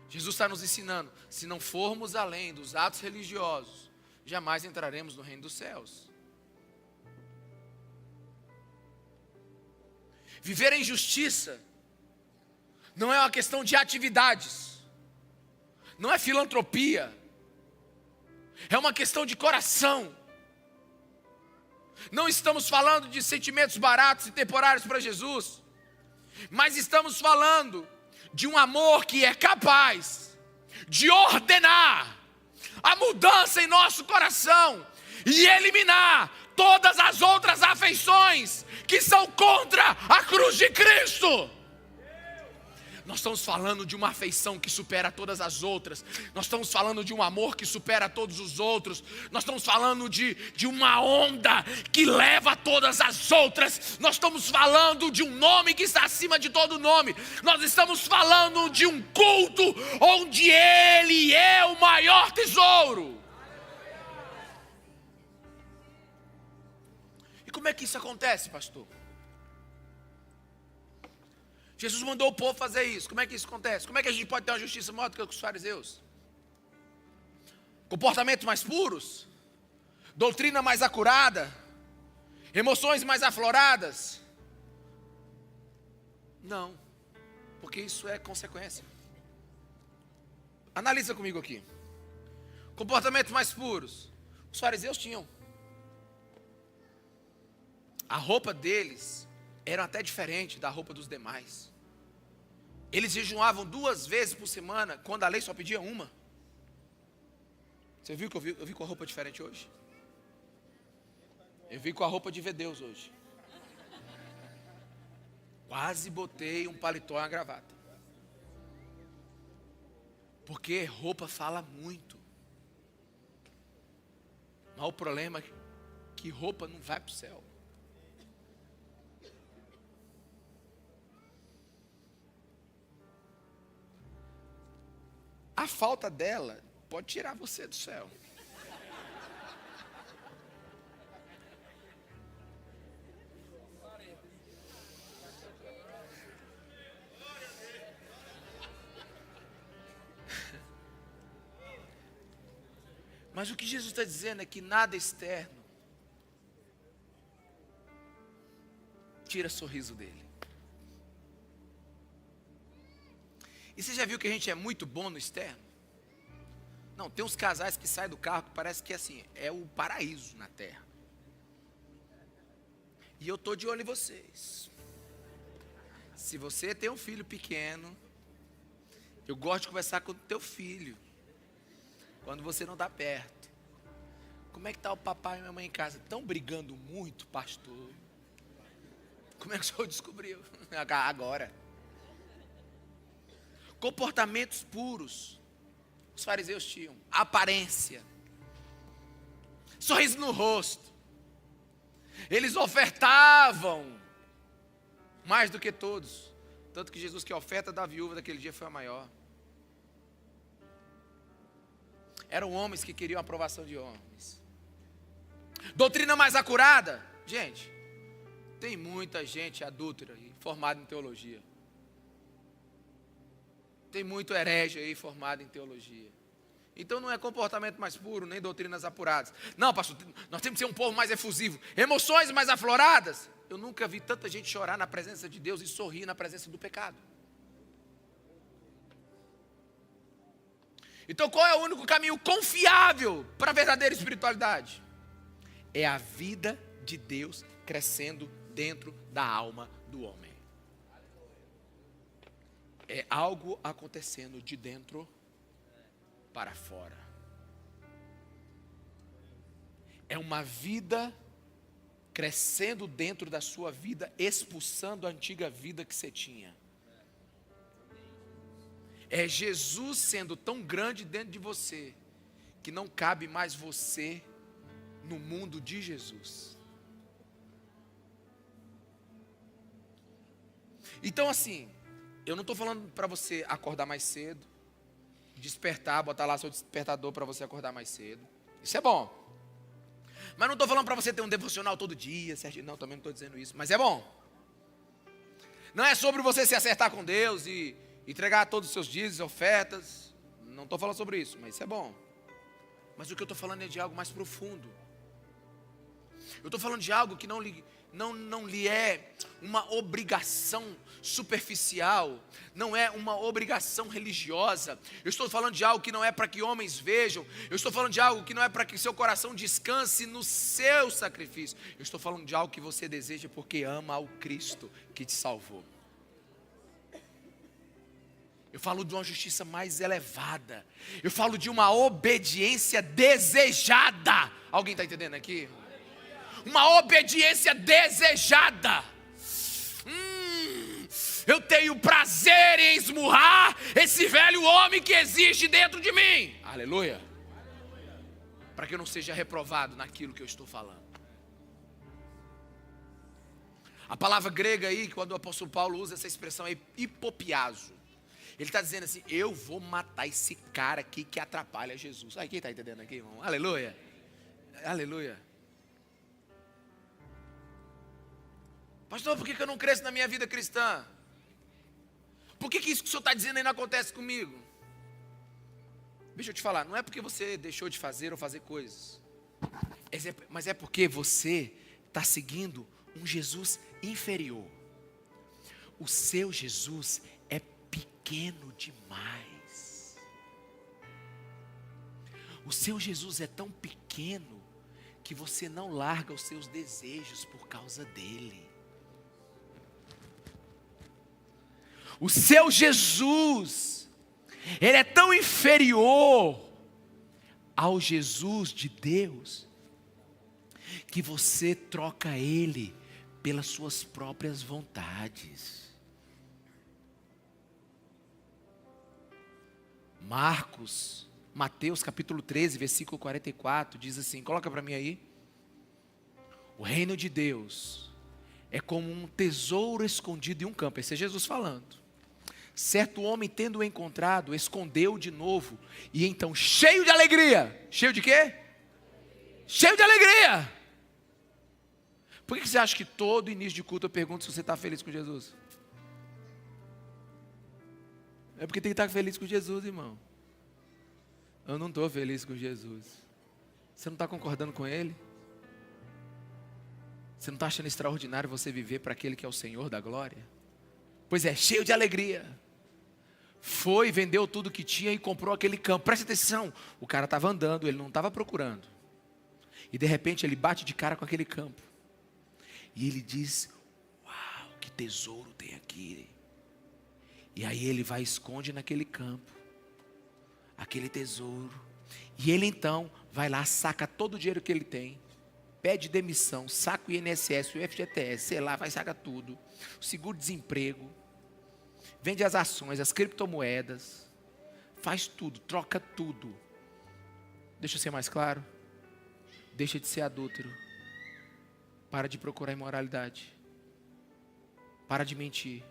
Jesus está nos ensinando, se não formos além dos atos religiosos, jamais entraremos no reino dos céus. Viver em justiça não é uma questão de atividades, não é filantropia, é uma questão de coração. Não estamos falando de sentimentos baratos e temporários para Jesus, mas estamos falando de um amor que é capaz de ordenar a mudança em nosso coração e eliminar todas as outras afeições que são contra a cruz de Cristo. Nós estamos falando de uma afeição que supera todas as outras. Nós estamos falando de um amor que supera todos os outros. Nós estamos falando de uma onda que leva todas as outras. Nós estamos falando de um nome que está acima de todo nome. Nós estamos falando de um culto onde Ele é o maior tesouro. E como é que isso acontece, pastor? Jesus mandou o povo fazer isso. Como é que isso acontece? Como é que a gente pode ter uma justiça maior do que os fariseus? Comportamentos mais puros? Doutrina mais acurada? Emoções mais afloradas? Não, porque isso é consequência. Analisa comigo aqui. Comportamentos mais puros. Os fariseus tinham. A roupa deles era até diferente da roupa dos demais. Eles jejuavam 2 vezes por semana, quando a lei só pedia uma. Você viu que eu vi com a roupa diferente hoje? Eu vi com a roupa de ver Deus hoje. Quase botei um paletó e uma gravata. Porque roupa fala muito. Mas o problema é que roupa não vai para o céu. A falta dela pode tirar você do céu. Mas o que Jesus está dizendo é que nada externo tira sorriso dele. E você já viu que a gente é muito bom no externo? Não, tem uns casais que saem do carro que parece que assim, é o paraíso na terra. E eu estou de olho em vocês. Se você tem um filho pequeno, eu gosto de conversar com o teu filho. Quando você não está perto. Como é que está o papai e a mamãe em casa? Estão brigando muito, pastor? Como é que o senhor descobriu? Agora. Comportamentos puros. Os fariseus tinham. Aparência. Sorriso no rosto. Eles ofertavam mais do que todos. Tanto que Jesus, que a oferta da viúva daquele dia foi a maior. Eram homens que queriam a aprovação de homens. Doutrina mais acurada. Gente, tem muita gente adúltera aí, formada em teologia. Tem muito herege aí formado em teologia. Então não é comportamento mais puro, nem doutrinas apuradas. Não, pastor, nós temos que ser um povo mais efusivo. Emoções mais afloradas. Eu nunca vi tanta gente chorar na presença de Deus e sorrir na presença do pecado. Então qual é o único caminho confiável para a verdadeira espiritualidade? É a vida de Deus crescendo dentro da alma do homem. É algo acontecendo de dentro para fora. É uma vida crescendo dentro da sua vida, expulsando a antiga vida que você tinha. É Jesus sendo tão grande dentro de você, que não cabe mais você no mundo de Jesus. Então assim, eu não estou falando para você acordar mais cedo, despertar, botar lá seu despertador para você acordar mais cedo. Isso é bom. Mas não estou falando para você ter um devocional todo dia, certo? Não, também não estou dizendo isso, mas é bom. Não é sobre você se acertar com Deus e entregar todos os seus dízimos e ofertas. Não estou falando sobre isso, mas isso é bom. Mas o que eu estou falando é de algo mais profundo. Eu estou falando de algo que não lhe é uma obrigação superficial, não é uma obrigação religiosa. Eu estou falando de algo que não é para que homens vejam. Eu estou falando de algo que não é para que seu coração descanse no seu sacrifício. Eu estou falando de algo que você deseja porque ama ao Cristo que te salvou. Eu falo de uma justiça mais elevada. Eu falo de uma obediência desejada. Alguém está entendendo aqui? Uma obediência desejada. Eu tenho prazer em esmurrar esse velho homem que existe dentro de mim. Aleluia. Para que eu não seja reprovado naquilo que eu estou falando. A palavra grega aí, quando o apóstolo Paulo usa essa expressão, é hipopiazo. Ele está dizendo assim, eu vou matar esse cara aqui que atrapalha Jesus. Aí, quem está entendendo aqui, irmão? Aleluia. Aleluia. Pastor, por que eu não cresço na minha vida cristã? Por que isso que o senhor está dizendo aí não acontece comigo? Deixa eu te falar, não é porque você deixou de fazer ou fazer coisas. Mas é porque você está seguindo um Jesus inferior. O seu Jesus é pequeno demais. O seu Jesus é tão pequeno que você não larga os seus desejos por causa dele. O seu Jesus, ele é tão inferior ao Jesus de Deus, que você troca ele pelas suas próprias vontades. Mateus capítulo 13, versículo 44, diz assim, coloca para mim aí. O reino de Deus é como um tesouro escondido em um campo. Esse é Jesus falando. Certo homem, tendo-o encontrado, escondeu de novo. E então, cheio de alegria. Cheio de quê? Cheio de alegria. Por que você acha que todo início de culto eu pergunto se você está feliz com Jesus? É porque tem que estar feliz com Jesus, irmão. Eu não estou feliz com Jesus. Você não está concordando com Ele? Você não está achando extraordinário você viver para aquele que é o Senhor da glória? Pois é, cheio de alegria. Foi, vendeu tudo que tinha e comprou aquele campo. Presta atenção, o cara estava andando, ele não estava procurando. E de repente ele bate de cara com aquele campo. E ele diz, uau, que tesouro tem aqui. E aí ele vai e esconde naquele campo aquele tesouro. E ele então vai lá, saca todo o dinheiro que ele tem, pede demissão, saca o INSS, o FGTS, sei lá, vai sacar tudo, o seguro-desemprego, vende as ações, as criptomoedas, faz tudo, troca tudo. Deixa eu ser mais claro, deixa de ser adúltero, para de procurar imoralidade, para de mentir,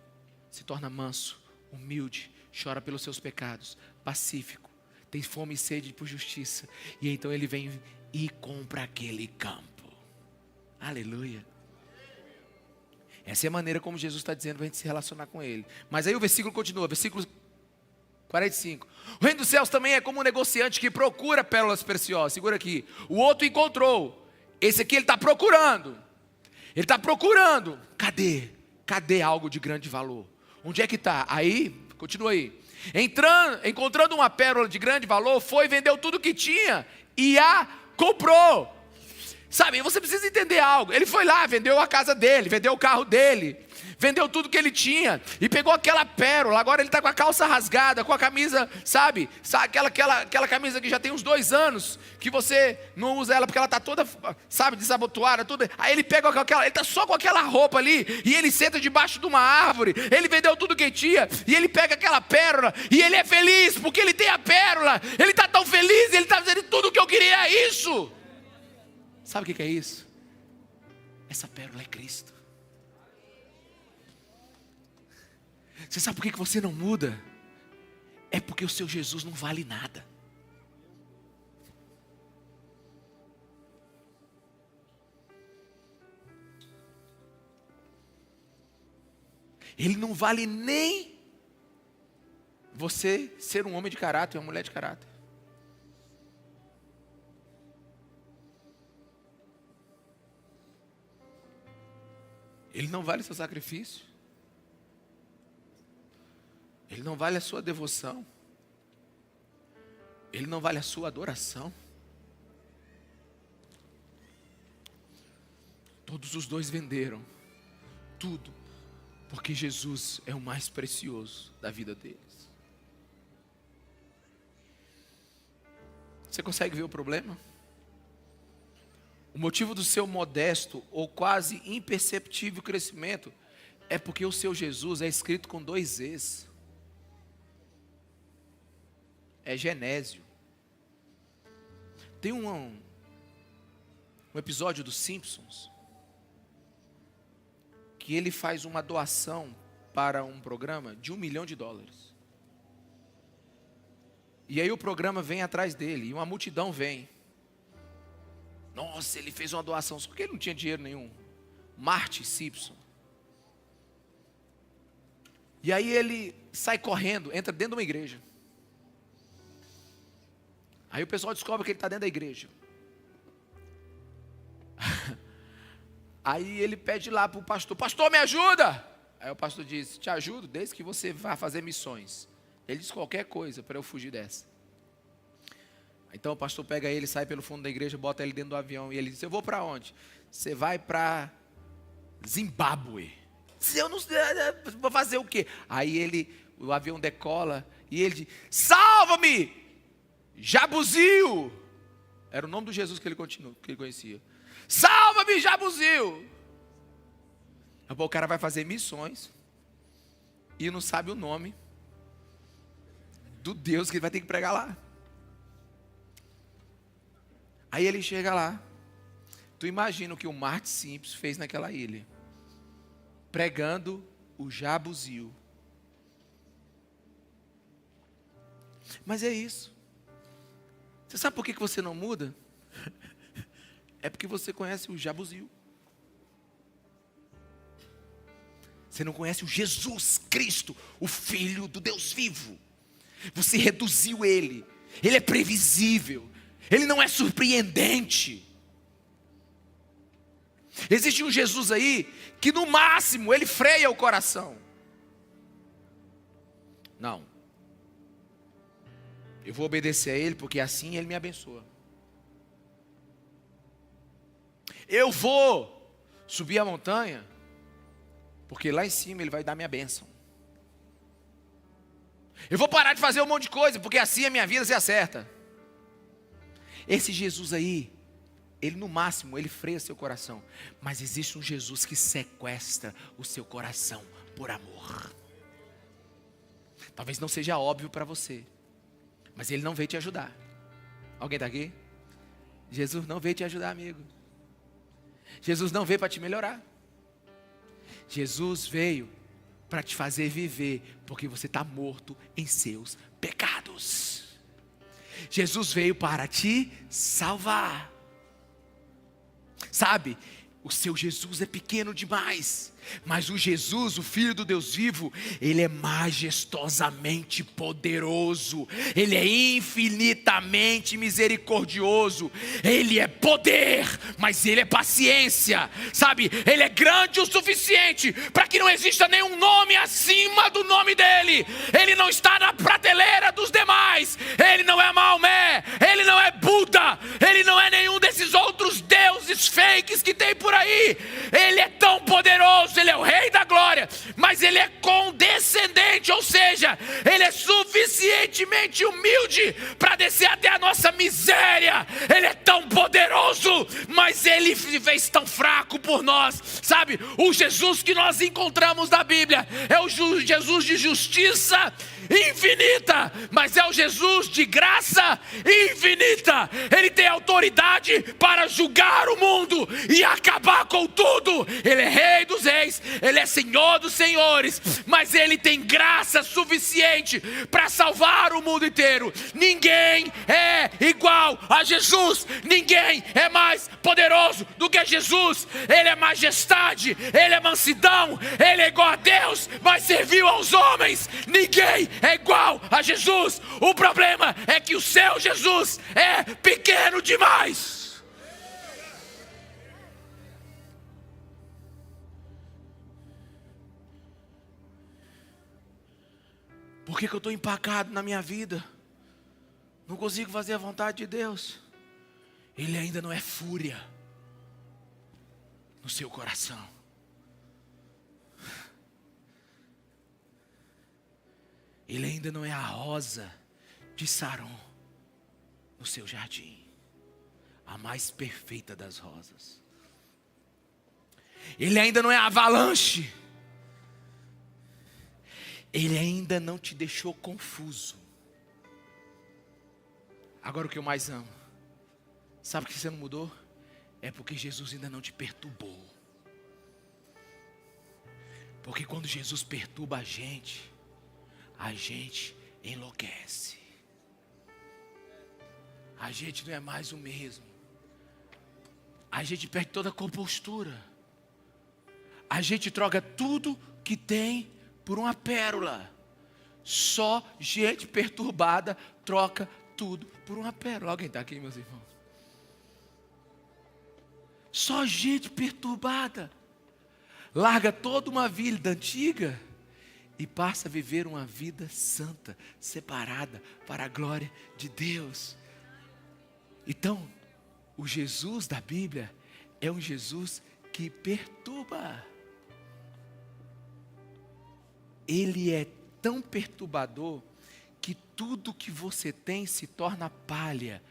se torna manso, humilde, chora pelos seus pecados, pacífico, tem fome e sede por justiça, e então ele vem e compra aquele campo. Aleluia. Essa é a maneira como Jesus está dizendo para a gente se relacionar com Ele. Mas aí o versículo continua, versículo 45. O reino dos céus também é como um negociante que procura pérolas preciosas. Segura aqui. O outro encontrou. Esse aqui ele está procurando. Ele está procurando. Cadê? Cadê algo de grande valor? Onde é que está? Aí, continua aí. Encontrando uma pérola de grande valor, foi, vendeu tudo que tinha e a comprou. Sabe, você precisa entender algo. Ele foi lá, vendeu a casa dele, vendeu o carro dele, vendeu tudo que ele tinha e pegou aquela pérola. Agora ele está com a calça rasgada, com a camisa, sabe aquela camisa que já tem uns 2 anos, que você não usa ela porque ela está toda, sabe, desabotoada, tudo. Aí ele pega aquela, ele está só com aquela roupa ali e ele senta debaixo de uma árvore. Ele vendeu tudo que tinha e ele pega aquela pérola e ele é feliz porque ele tem a pérola. Ele está tão feliz, ele está dizendo tudo o que eu queria é isso. Sabe o que é isso? Essa pérola é Cristo. Você sabe por que você não muda? É porque o seu Jesus não vale nada. Ele não vale nem você ser um homem de caráter, uma mulher de caráter. Ele não vale seu sacrifício. Ele não vale a sua devoção. Ele não vale a sua adoração. Todos os dois venderam tudo, porque Jesus é o mais precioso da vida deles. Você consegue ver o problema? O motivo do seu modesto ou quase imperceptível crescimento é porque o seu Jesus é escrito com 2 Es. É Genésio. Tem um episódio dos Simpsons que ele faz uma doação para um programa de $1 milhão. E aí o programa vem atrás dele e uma multidão vem. Nossa, ele fez uma doação, só que ele não tinha dinheiro nenhum. Marty Simpson. E aí ele sai correndo, entra dentro de uma igreja. Aí o pessoal descobre que ele está dentro da igreja. Aí ele pede lá para o pastor, pastor, me ajuda. Aí o pastor diz, te ajudo desde que você vá fazer missões. Ele diz qualquer coisa para eu fugir dessa. Então o pastor pega ele, sai pelo fundo da igreja, bota ele dentro do avião. E ele diz, eu vou para onde? Você vai para Zimbábue. Eu não sei, vou fazer o quê? Aí o avião decola e ele diz, salva-me, Jabuzil. Era o nome do Jesus que ele conhecia. Salva-me, Jabuzil. O cara vai fazer missões e não sabe o nome do Deus que ele vai ter que pregar lá. Aí ele chega lá, Tu imagina o que o Martin Simpson fez naquela ilha, pregando o Jabuzil. Mas é isso. Você sabe por que você não muda? É porque você conhece o Jabuzil. Você não conhece o Jesus Cristo, o Filho do Deus vivo. Você reduziu ele. Ele é previsível. Ele não é surpreendente. Existe um Jesus aí que no máximo ele freia o coração. Não. Eu vou obedecer a ele porque assim ele me abençoa. Eu vou subir a montanha porque lá em cima ele vai dar minha bênção. Eu vou parar de fazer um monte de coisa porque assim a minha vida se acerta. Esse Jesus aí, ele no máximo, ele freia seu coração. Mas existe um Jesus que sequestra o seu coração por amor. Talvez não seja óbvio para você, mas ele não veio te ajudar. Alguém está aqui? Jesus não veio te ajudar, amigo. Jesus não veio para te melhorar. Jesus veio para te fazer viver, porque você está morto em seus pecados. Jesus veio para te salvar. Sabe, o seu Jesus é pequeno demais, mas o Jesus, o Filho do Deus vivo, ele é majestosamente poderoso, ele é infinitamente misericordioso, ele é poder, mas ele é paciência, sabe, ele é grande o suficiente para que não exista nenhum nome acima do nome dele, ele não está na prateleira dos demais, ele não é Maomé, ele não é Buda, ele não é nenhum desses outros deuses fakes que tem por aí, ele é tão poderoso, ele é o rei da glória, mas ele é condescendente, ou seja, ele é suficientemente humilde para descer até a nossa miséria. Ele é tão poderoso, mas ele se fez tão fraco por nós, sabe? O Jesus que nós encontramos na Bíblia é o Jesus de justiça infinita, mas é o Jesus de graça infinita. Ele tem autoridade para julgar o mundo e acabar com tudo. Ele é rei dos reis, ele é senhor dos senhores, mas ele tem graça suficiente para salvar o mundo inteiro. Ninguém é igual a Jesus, ninguém é mais poderoso do que Jesus. Ele é majestade, ele é mansidão, ele é igual a Deus, mas serviu aos homens. Ninguém é igual a Jesus. O problema é que o seu Jesus é pequeno demais. Por que eu estou empacado na minha vida? Não consigo fazer a vontade de Deus. Ele ainda não é fúria no seu coração. Ele ainda não é a rosa de Saron no seu jardim, a mais perfeita das rosas. Ele ainda não é a avalanche. Ele ainda não te deixou confuso. Agora o que eu mais amo, sabe por que você não mudou? É porque Jesus ainda não te perturbou. Porque quando Jesus perturba a gente enlouquece. A gente não é mais o mesmo. A gente perde toda a compostura. A gente troca tudo que tem por uma pérola. Só gente perturbada troca tudo por uma pérola. Alguém está aqui, meus irmãos? Só gente perturbada larga toda uma vida antiga e passa a viver uma vida santa, separada para a glória de Deus. Então, o Jesus da Bíblia é um Jesus que perturba. Ele é tão perturbador que tudo que você tem se torna palha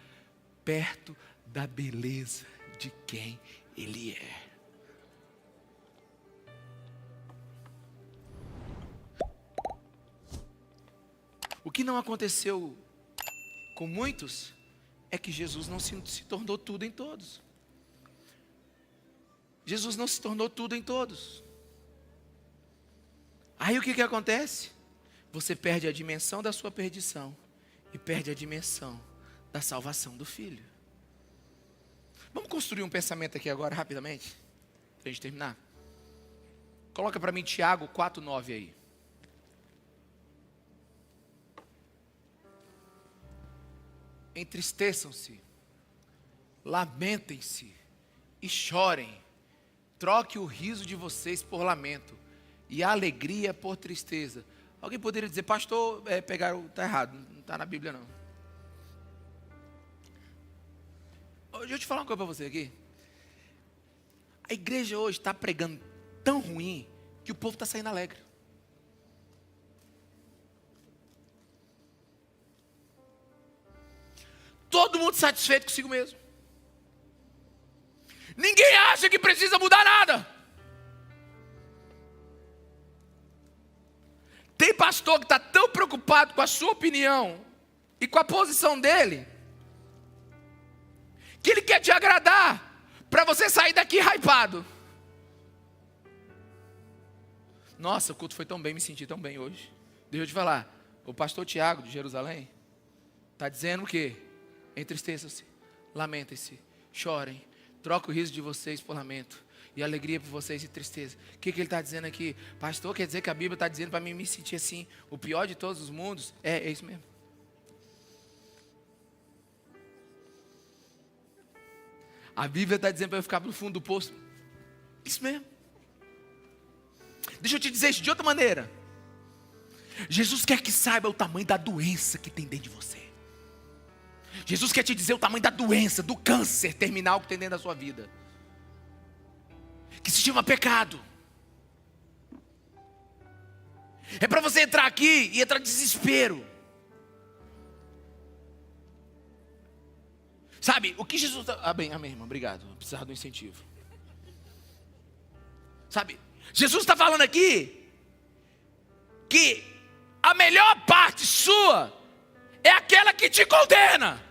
perto da beleza de quem Ele é. O que não aconteceu com muitos é que Jesus não se tornou tudo em todos. Jesus não se tornou tudo em todos. Aí o que acontece? Você perde a dimensão da sua perdição e perde a dimensão da salvação do Filho. Vamos construir um pensamento aqui agora, rapidamente, para a gente terminar. Coloca para mim Tiago 4:9 aí. Entristeçam-se, lamentem-se e chorem. Troque o riso de vocês por lamento e a alegria por tristeza. Alguém poderia dizer, pastor, está errado, não está na Bíblia não. Deixa eu te falar uma coisa para você aqui. A igreja hoje está pregando tão ruim que o povo está saindo alegre. Todo mundo satisfeito consigo mesmo. Ninguém acha que precisa mudar nada. Tem pastor que está tão preocupado com a sua opinião e com a posição dele, que ele quer te agradar, para você sair daqui hypado. Nossa, o culto foi tão bem, me senti tão bem hoje. Deixa eu te falar, o pastor Tiago de Jerusalém está dizendo o quê? Entristeçam-se, lamentem-se, chorem, troca o riso de vocês por lamento e alegria por vocês e tristeza. O que ele está dizendo aqui? Pastor, quer dizer que a Bíblia está dizendo para mim me sentir assim, o pior de todos os mundos? É isso mesmo. A Bíblia está dizendo para eu ficar no fundo do poço. Isso mesmo. Deixa eu te dizer isso de outra maneira. Jesus quer que saiba o tamanho da doença que tem dentro de você. Jesus quer te dizer o tamanho da doença, do câncer terminal que tem dentro da sua vida, que se chama pecado. É para você entrar aqui e entrar em desespero. Sabe, o que Jesus... Amém, irmão, obrigado. Eu precisava do incentivo. Sabe, Jesus está falando aqui que a melhor parte sua é aquela que te condena.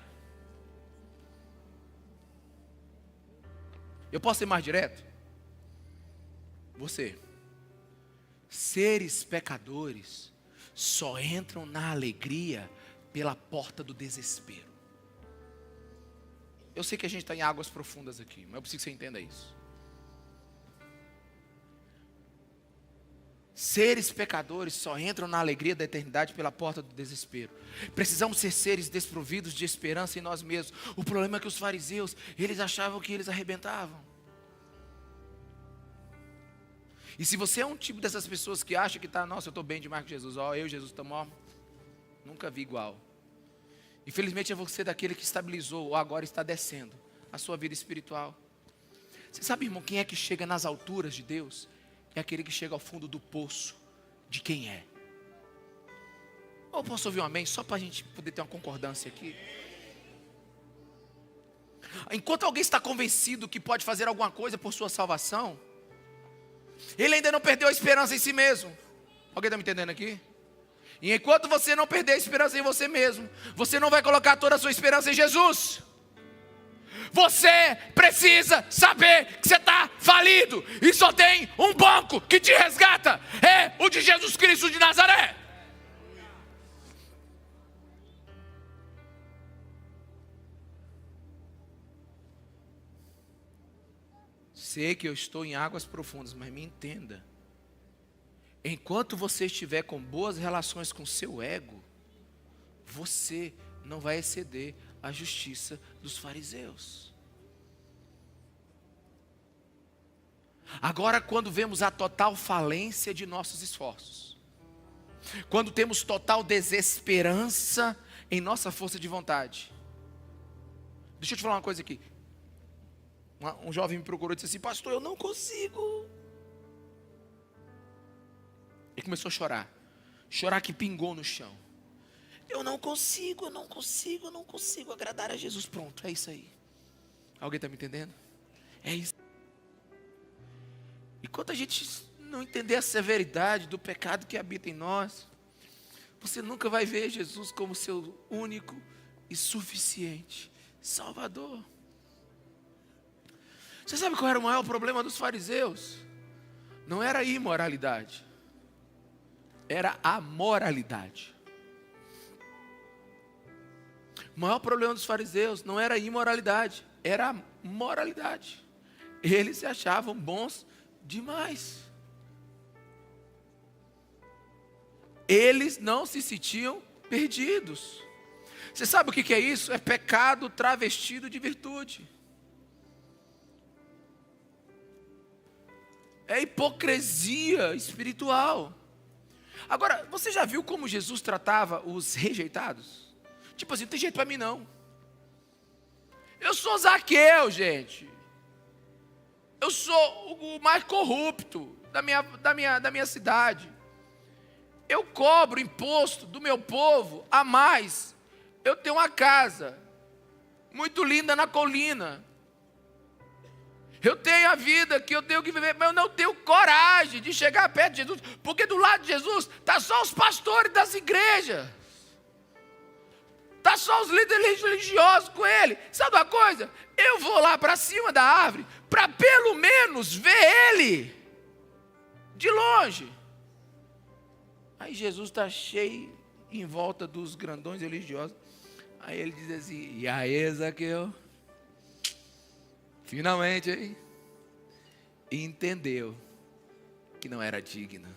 Eu posso ser mais direto? Você, seres pecadores só entram na alegria pela porta do desespero. Eu sei que a gente está em águas profundas aqui, mas eu preciso que você entenda isso. Seres pecadores só entram na alegria da eternidade pela porta do desespero. Precisamos ser seres desprovidos de esperança em nós mesmos. O problema é que os fariseus, eles achavam que eles arrebentavam. E se você é um tipo dessas pessoas que acha que está, nossa, eu estou bem demais com Jesus, eu e Jesus estamos, nunca vi igual. Infelizmente é você daquele que estabilizou ou agora está descendo a sua vida espiritual. Você sabe, irmão, quem é que chega nas alturas de Deus? É aquele que chega ao fundo do poço de quem é. Ou posso ouvir um amém? Só para a gente poder ter uma concordância aqui. Enquanto alguém está convencido que pode fazer alguma coisa por sua salvação, ele ainda não perdeu a esperança em si mesmo. Alguém está me entendendo aqui? E enquanto você não perder a esperança em você mesmo, você não vai colocar toda a sua esperança em Jesus. Você precisa saber que você está falido e só tem um banco que te resgata, é o de Jesus Cristo de Nazaré. Sei que eu estou em águas profundas, mas me entenda. Enquanto você estiver com boas relações com seu ego, você não vai exceder a justiça dos fariseus. Agora, quando vemos a total falência de nossos esforços, quando temos total desesperança em nossa força de vontade, deixa eu te falar uma coisa aqui. Um jovem me procurou e disse assim: pastor, eu não consigo. Ele começou a chorar. Chorar que pingou no chão. Eu não consigo agradar a Jesus. Pronto, é isso aí. Alguém está me entendendo? É isso. Enquanto a gente não entender a severidade do pecado que habita em nós, você nunca vai ver Jesus como seu único e suficiente Salvador. Você sabe qual era o maior problema dos fariseus? Não era a imoralidade, era a moralidade. O maior problema dos fariseus não era a imoralidade, era a moralidade. Eles se achavam bons demais. Eles não se sentiam perdidos. Você sabe o que é isso? É pecado travestido de virtude. É hipocrisia espiritual. Agora, você já viu como Jesus tratava os rejeitados? Tipo assim, não tem jeito para mim não. Eu sou Zaqueu, gente. Eu sou o mais corrupto da minha cidade. Eu cobro imposto do meu povo a mais. Eu tenho uma casa muito linda na colina. Eu tenho a vida que eu tenho que viver, mas eu não tenho coragem de chegar perto de Jesus, porque do lado de Jesus está só os pastores das igrejas. Está só os líderes religiosos com ele. Sabe uma coisa? Eu vou lá para cima da árvore para pelo menos ver ele de longe. Aí Jesus está cheio em volta dos grandões religiosos. Aí ele diz assim: e aí, Zaqueu? Finalmente, hein? Entendeu que não era digno.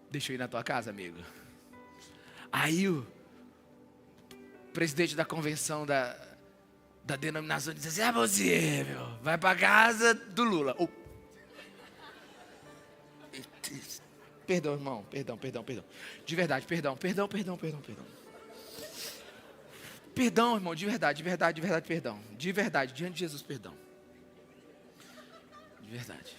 Deixa eu ir na tua casa, amigo. Aí o presidente da convenção da denominação diz assim: você, meu, vai para casa do Lula. Oh. Perdão, irmão, perdão. De verdade, perdão. Perdão, irmão, de verdade, perdão. De verdade, diante de Jesus, perdão. De verdade.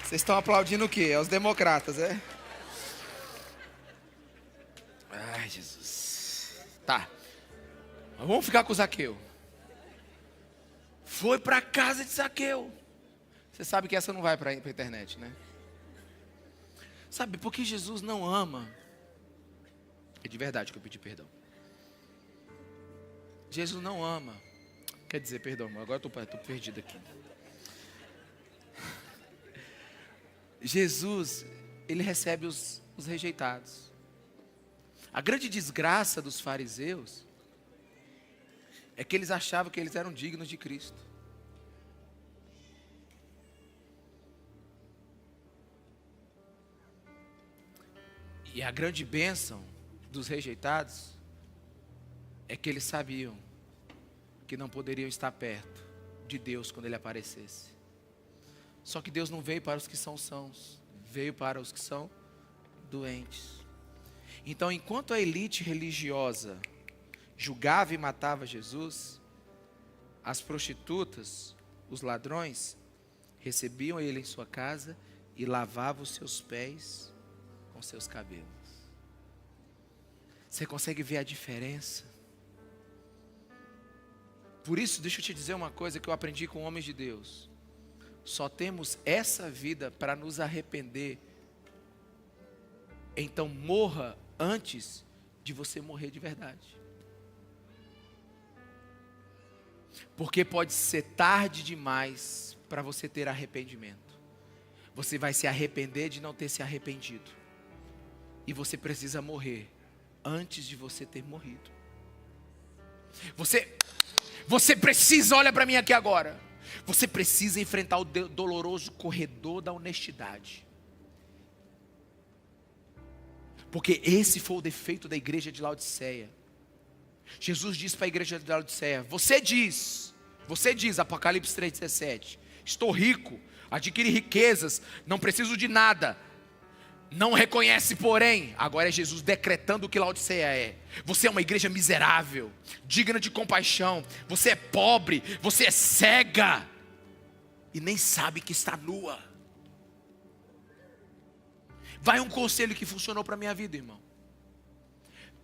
Vocês estão aplaudindo o quê? É os democratas, é? Ai, Jesus. Tá. Mas vamos ficar com o Zaqueu. Foi para a casa de Zaqueu. Você sabe que essa não vai para a internet, né? Sabe, porque Jesus não ama. É de verdade que eu pedi perdão. Jesus não ama. Quer dizer, perdão, agora eu estou perdido aqui. Jesus, ele recebe os rejeitados. A grande desgraça dos fariseus é que eles achavam que eles eram dignos de Cristo. E a grande bênção dos rejeitados é que eles sabiam que não poderiam estar perto de Deus quando Ele aparecesse. Só que Deus não veio para os que são sãos, veio para os que são doentes. Então, enquanto a elite religiosa julgava e matava Jesus, as prostitutas, os ladrões, recebiam Ele em sua casa e lavavam os seus pés com seus cabelos. Você consegue ver a diferença? Por isso, deixa eu te dizer uma coisa que eu aprendi com homens de Deus. Só temos essa vida para nos arrepender. Então morra antes de você morrer de verdade. Porque pode ser tarde demais para você ter arrependimento. Você vai se arrepender de não ter se arrependido. E você precisa morrer antes de você ter morrido. Você precisa, olha para mim aqui agora. Você precisa enfrentar o doloroso corredor da honestidade. Porque esse foi o defeito da igreja de Laodiceia. Jesus disse para a igreja de Laodiceia: você diz, Apocalipse 3,17, estou rico, adquiri riquezas, não preciso de nada. Não reconhece, porém, agora é Jesus decretando o que Laodiceia é. Você é uma igreja miserável, digna de compaixão. Você é pobre, você é cega e nem sabe que está nua. Vai um conselho que funcionou para a minha vida, irmão.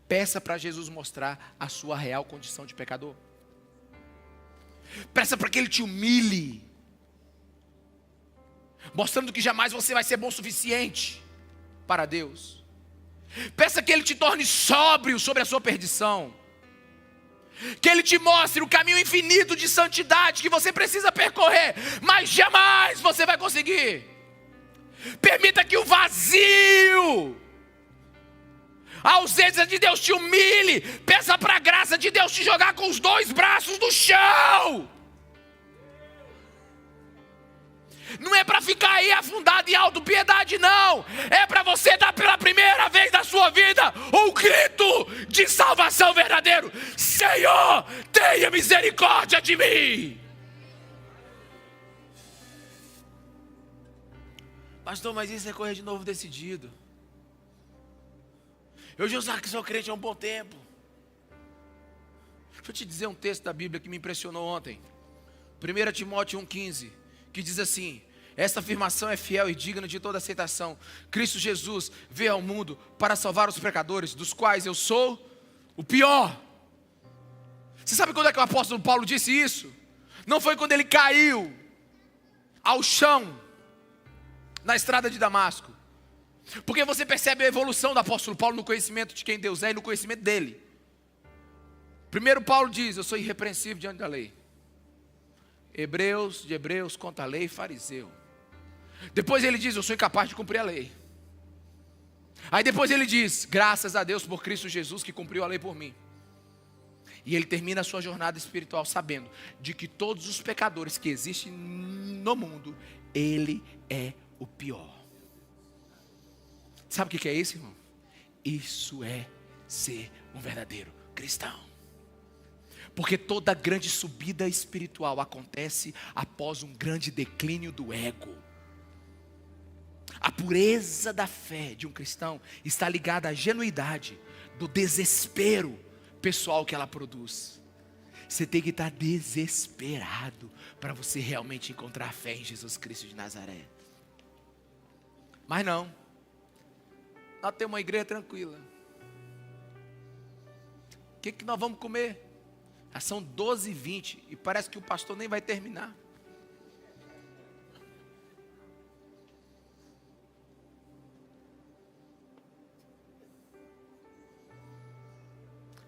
Peça para Jesus mostrar a sua real condição de pecador. Peça para que Ele te humilhe, mostrando que jamais você vai ser bom o suficiente para Deus. Peça que Ele te torne sóbrio sobre a sua perdição. Que Ele te mostre o caminho infinito de santidade que você precisa percorrer, mas jamais você vai conseguir. Permita que o vazio, a ausência de Deus te humilhe. Peça para a graça de Deus te jogar com os dois braços no chão. Não é para ficar aí afundado em autopiedade, não. É para você dar pela primeira vez na sua vida um grito de salvação verdadeiro: Senhor, tenha misericórdia de mim. Pastor, mas isso é correr de novo decidido. Eu já sou crente há um bom tempo. Deixa eu te dizer um texto da Bíblia que me impressionou ontem. 1 Timóteo 1,15, que diz assim: esta afirmação é fiel e digna de toda aceitação. Cristo Jesus veio ao mundo para salvar os pecadores, dos quais eu sou o pior. Você sabe quando é que o apóstolo Paulo disse isso? Não foi quando ele caiu ao chão na estrada de Damasco. Porque você percebe a evolução do apóstolo Paulo no conhecimento de quem Deus é e no conhecimento dele. Primeiro Paulo diz: eu sou irrepreensível diante da lei. De Hebreus, contra a lei, fariseu. Depois ele diz: eu sou incapaz de cumprir a lei. Aí depois ele diz: graças a Deus por Cristo Jesus que cumpriu a lei por mim. E ele termina a sua jornada espiritual sabendo de que todos os pecadores que existem no mundo, ele é o pior. Sabe o que é isso, irmão? Isso é ser um verdadeiro cristão. Porque toda grande subida espiritual acontece após um grande declínio do ego. A pureza da fé de um cristão está ligada à genuidade do desespero pessoal que ela produz. Você tem que estar desesperado para você realmente encontrar fé em Jesus Cristo de Nazaré. Mas não. Nós temos uma igreja tranquila. O que nós vamos comer? Já são 12h20 e parece que o pastor nem vai terminar.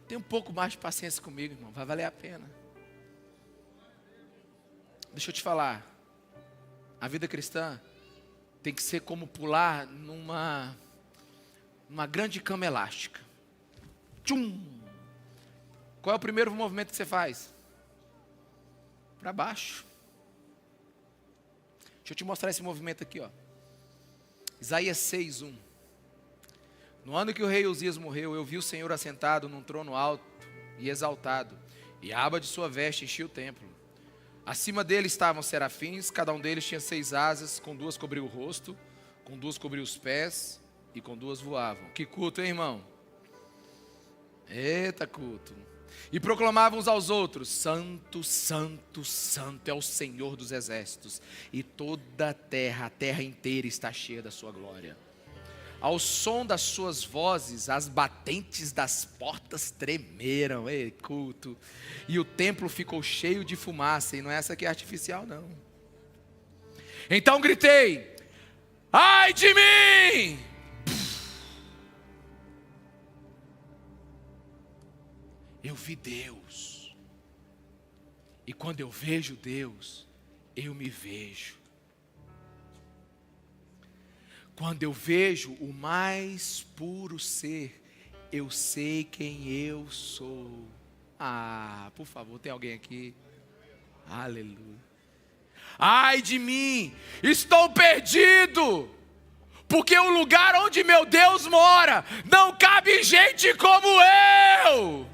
Tem um pouco mais de paciência comigo, irmão. Vai valer a pena. Deixa eu te falar. A vida cristã tem que ser como pular numa grande cama elástica. Tchum! Qual é o primeiro movimento que você faz? Para baixo. Deixa eu te mostrar esse movimento aqui, ó. Isaías 6:1. No ano que o rei Uzias morreu, eu vi o Senhor assentado num trono alto e exaltado, e a aba de sua veste enchia o templo. Acima dele estavam serafins, cada um deles tinha 6 asas, com 2 cobriu o rosto, com 2 cobriu os pés, e com 2 voavam. Que culto, hein, irmão? Eita culto. E proclamavam uns aos outros: Santo, Santo, Santo é o Senhor dos exércitos, e toda a terra inteira está cheia da sua glória. Ao som das suas vozes, as batentes das portas tremeram. Ei, culto. E o templo ficou cheio de fumaça, e não é essa que é artificial, não. Então gritei: ai de mim! Eu vi Deus, e quando eu vejo Deus, eu me vejo. Quando eu vejo o mais puro ser, eu sei quem eu sou. Ah, por favor, tem alguém aqui? Aleluia. Ai de mim, estou perdido, porque o lugar onde meu Deus mora, não cabe gente como eu.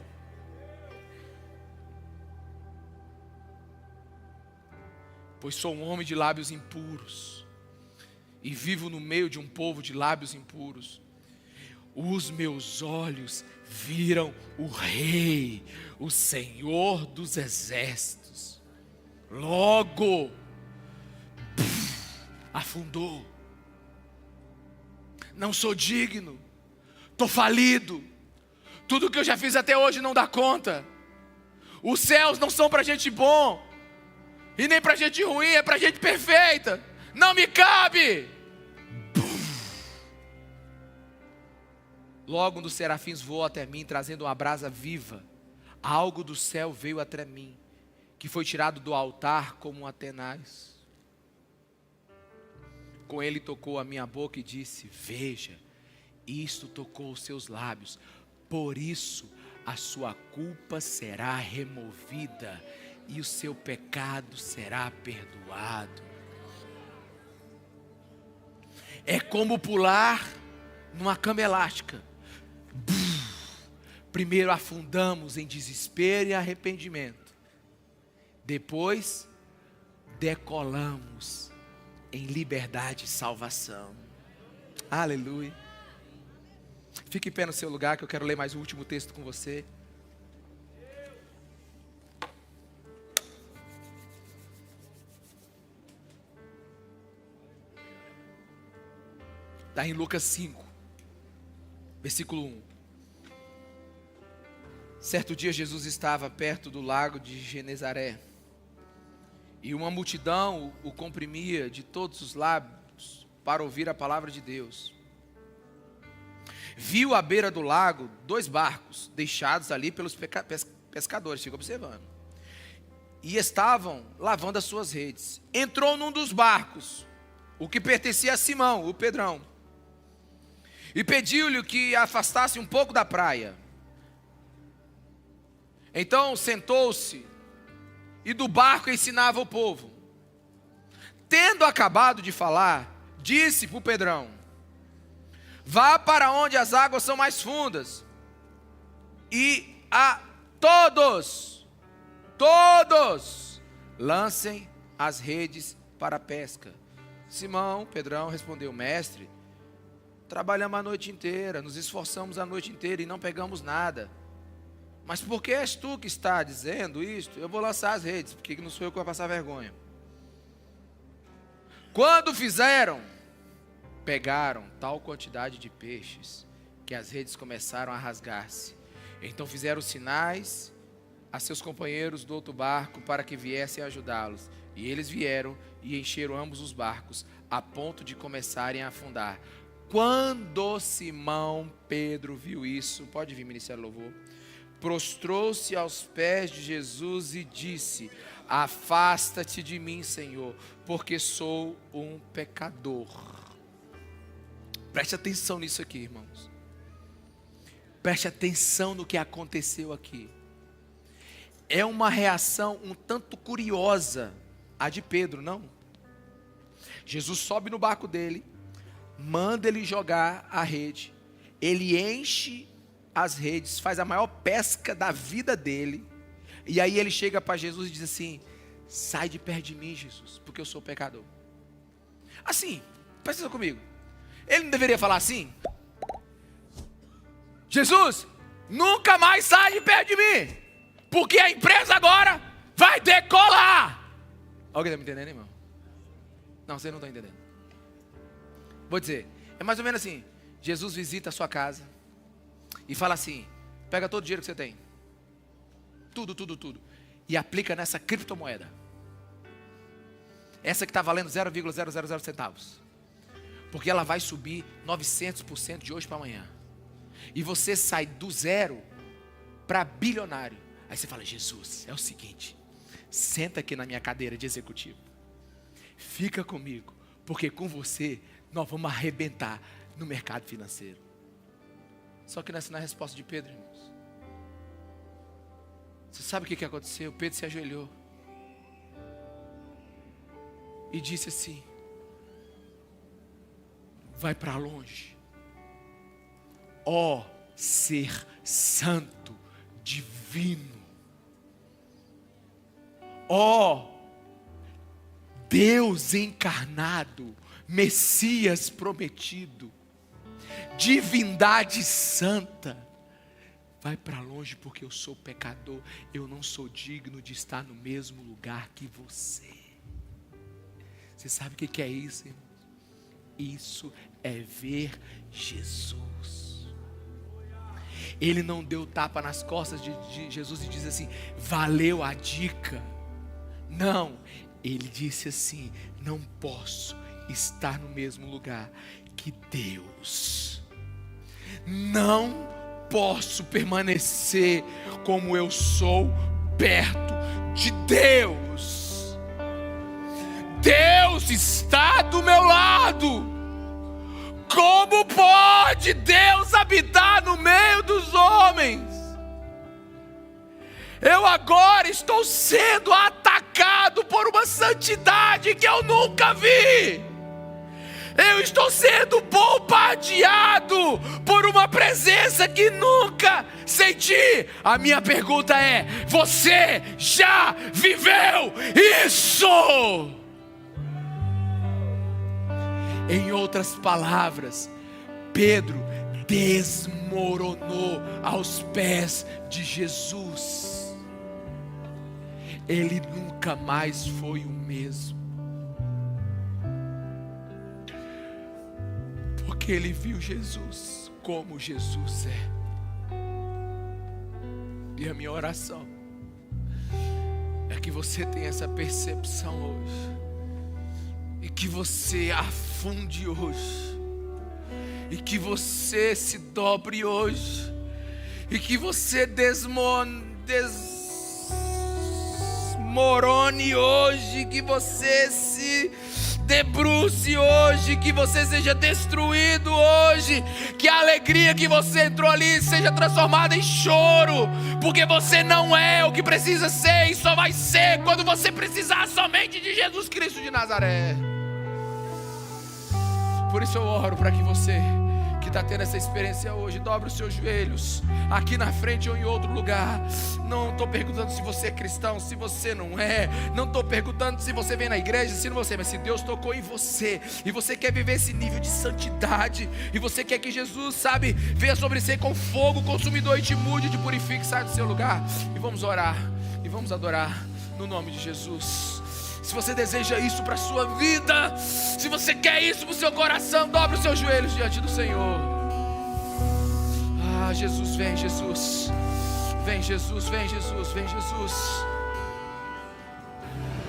Pois sou um homem de lábios impuros, e vivo no meio de um povo de lábios impuros. Os meus olhos viram o Rei, o Senhor dos exércitos. Logo, afundou. Não sou digno, estou falido. Tudo que eu já fiz até hoje não dá conta. Os céus não são para gente bom, e nem para gente ruim, é para gente perfeita. Não me cabe. Logo um dos serafins voou até mim, trazendo uma brasa viva. Algo do céu veio até mim, que foi tirado do altar como um tenaz. Com ele tocou a minha boca e disse: veja, isto tocou os seus lábios, por isso a sua culpa será removida e o seu pecado será perdoado. É como pular numa cama elástica. Primeiro afundamos em desespero e arrependimento. Depois decolamos em liberdade e salvação. Aleluia. Fique em pé no seu lugar que eu quero ler mais o último texto com você. Está em Lucas 5, versículo 1. Certo dia Jesus estava perto do lago de Genezaré, e uma multidão o comprimia de todos os lados para ouvir a palavra de Deus. Viu à beira do lago 2 barcos deixados ali pelos pescadores, fica observando, e estavam lavando as suas redes. Entrou num dos barcos, o que pertencia a Simão, o Pedrão, e pediu-lhe que afastasse um pouco da praia. Então sentou-se e do barco ensinava o povo. Tendo acabado de falar, disse para o Pedrão: vá para onde as águas são mais fundas, e a todos lancem as redes para a pesca. Simão, Pedrão, respondeu: mestre, trabalhamos a noite inteira, nos esforçamos a noite inteira e não pegamos nada. Mas porque és tu que está dizendo isto, eu vou lançar as redes, porque não sou eu que vou passar vergonha. Quando fizeram, pegaram tal quantidade de peixes, que as redes começaram a rasgar-se. Então fizeram sinais a seus companheiros do outro barco para que viessem ajudá-los. E eles vieram e encheram ambos os barcos, a ponto de começarem a afundar. Quando Simão Pedro viu isso, pode vir, Ministério Louvor, prostrou-se aos pés de Jesus e disse: afasta-te de mim, Senhor, porque sou um pecador. Preste atenção nisso aqui, irmãos. Preste atenção no que aconteceu aqui. É uma reação um tanto curiosa a de Pedro, não? Jesus sobe no barco dele, manda ele jogar a rede, ele enche as redes, faz a maior pesca da vida dele, e aí ele chega para Jesus e diz assim: sai de perto de mim, Jesus, porque eu sou pecador. Assim, presta atenção comigo, ele não deveria falar assim: Jesus, nunca mais sai de perto de mim, porque a empresa agora vai decolar. Alguém está me entendendo, irmão? Não, vocês não estão entendendo. Vou dizer, é mais ou menos assim: Jesus visita a sua casa e fala assim: pega todo o dinheiro que você tem, tudo, e aplica nessa criptomoeda, essa que está valendo 0,000 centavos, porque ela vai subir 900% de hoje para amanhã, e você sai do zero para bilionário. Aí você fala: Jesus, é o seguinte, senta aqui na minha cadeira de executivo, fica comigo, porque com você nós vamos arrebentar no mercado financeiro. Só que nessa não é a resposta de Pedro, irmãos. Você sabe o que aconteceu? Pedro se ajoelhou e disse assim: vai para longe, ó ser santo, divino, ó Deus encarnado, Messias prometido, divindade santa, vai para longe, porque eu sou pecador, eu não sou digno de estar no mesmo lugar que você. Você sabe o que é isso, irmão? Isso é ver Jesus. Ele não deu tapa nas costas de Jesus e diz assim: valeu a dica. Não, ele disse assim: não posso estar no mesmo lugar que Deus. não posso permanecer como eu sou perto de Deus. Deus está do meu lado. Como pode Deus habitar no meio dos homens? Eu agora estou sendo atacado por uma santidade que eu nunca vi. Eu estou sendo bombardeado por uma presença que nunca senti. A minha pergunta é: você já viveu isso? Em outras palavras, Pedro desmoronou aos pés de Jesus. Ele nunca mais foi o mesmo, porque ele viu Jesus como Jesus é. E a minha oração é que você tenha essa percepção hoje, e que você afunde hoje, e que você se dobre hoje, e que você desmorone hoje, que você se debruce hoje, que você seja destruído hoje, que a alegria que você entrou ali seja transformada em choro, porque você não é o que precisa ser, e só vai ser quando você precisar somente de Jesus Cristo de Nazaré. Por isso eu oro para que você que está tendo essa experiência hoje, dobre os seus joelhos, aqui na frente ou em outro lugar. Não estou perguntando se você é cristão, se você não é. Não estou perguntando se você vem na igreja, se não você. Mas se Deus tocou em você, e você quer viver esse nível de santidade, e você quer que Jesus, sabe, venha sobre você com fogo consumidor e te mude, te purifique, sai do seu lugar. E vamos orar, e vamos adorar no nome de Jesus. Se você deseja isso para a sua vida, se você quer isso para o seu coração, dobre os seus joelhos diante do Senhor. Ah, Jesus, vem Jesus. Vem Jesus, vem Jesus, vem Jesus.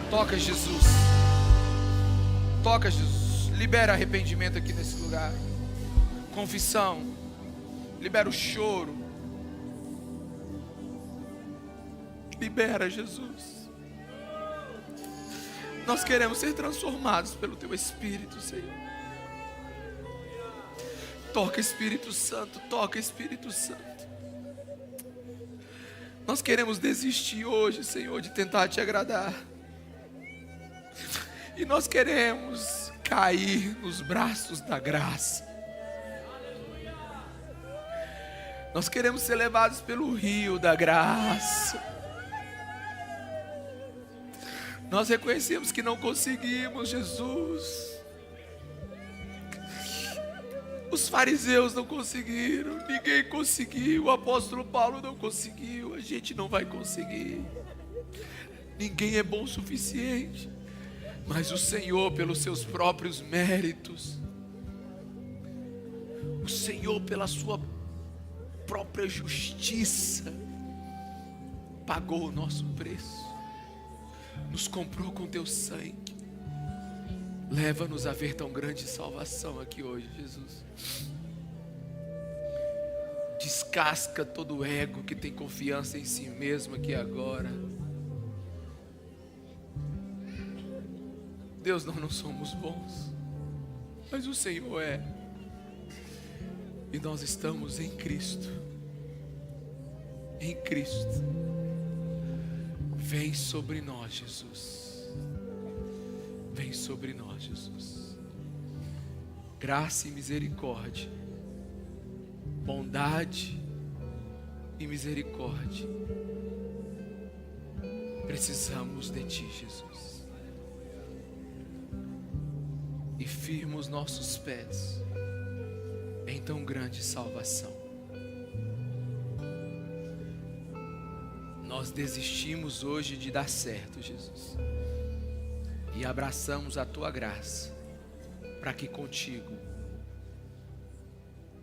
Toca Jesus. Toca Jesus. Libera arrependimento aqui nesse lugar. Confissão. Libera o choro. Libera Jesus. Nós queremos ser transformados pelo Teu Espírito, Senhor. Toca, Espírito Santo, toca, Espírito Santo. Nós queremos desistir hoje, Senhor, de tentar Te agradar. E nós queremos cair nos braços da graça. Nós queremos ser levados pelo rio da graça. Nós reconhecemos que não conseguimos, Jesus. Os fariseus não conseguiram, ninguém conseguiu, o apóstolo Paulo não conseguiu, a gente não vai conseguir. Ninguém é bom o suficiente, mas o Senhor, pelos seus próprios méritos, o Senhor, pela sua própria justiça, pagou o nosso preço. Nos comprou com Teu sangue. Leva-nos a ver tão grande salvação aqui hoje, Jesus. Descasca todo o ego que tem confiança em si mesmo aqui agora. Deus, nós não somos bons, mas o Senhor é. E nós estamos em Cristo. Em Cristo. Vem sobre nós, Jesus. Vem sobre nós, Jesus. Graça e misericórdia, bondade e misericórdia. Precisamos de Ti, Jesus. E firma os nossos pés em tão grande salvação. Nós desistimos hoje de dar certo, Jesus, e abraçamos a Tua graça, para que contigo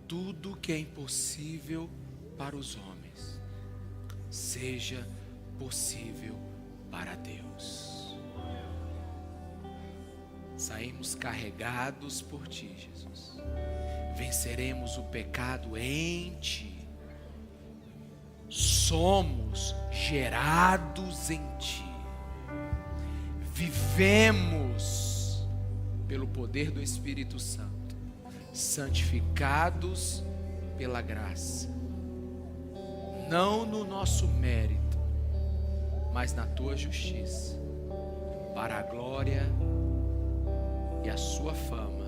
tudo que é impossível para os homens seja possível para Deus. Saímos carregados por Ti, Jesus. venceremos o pecado em Ti. Somos gerados em Ti. Vivemos pelo poder do Espírito Santo, santificados pela graça, não no nosso mérito, mas na Tua justiça, para a glória e a Sua fama,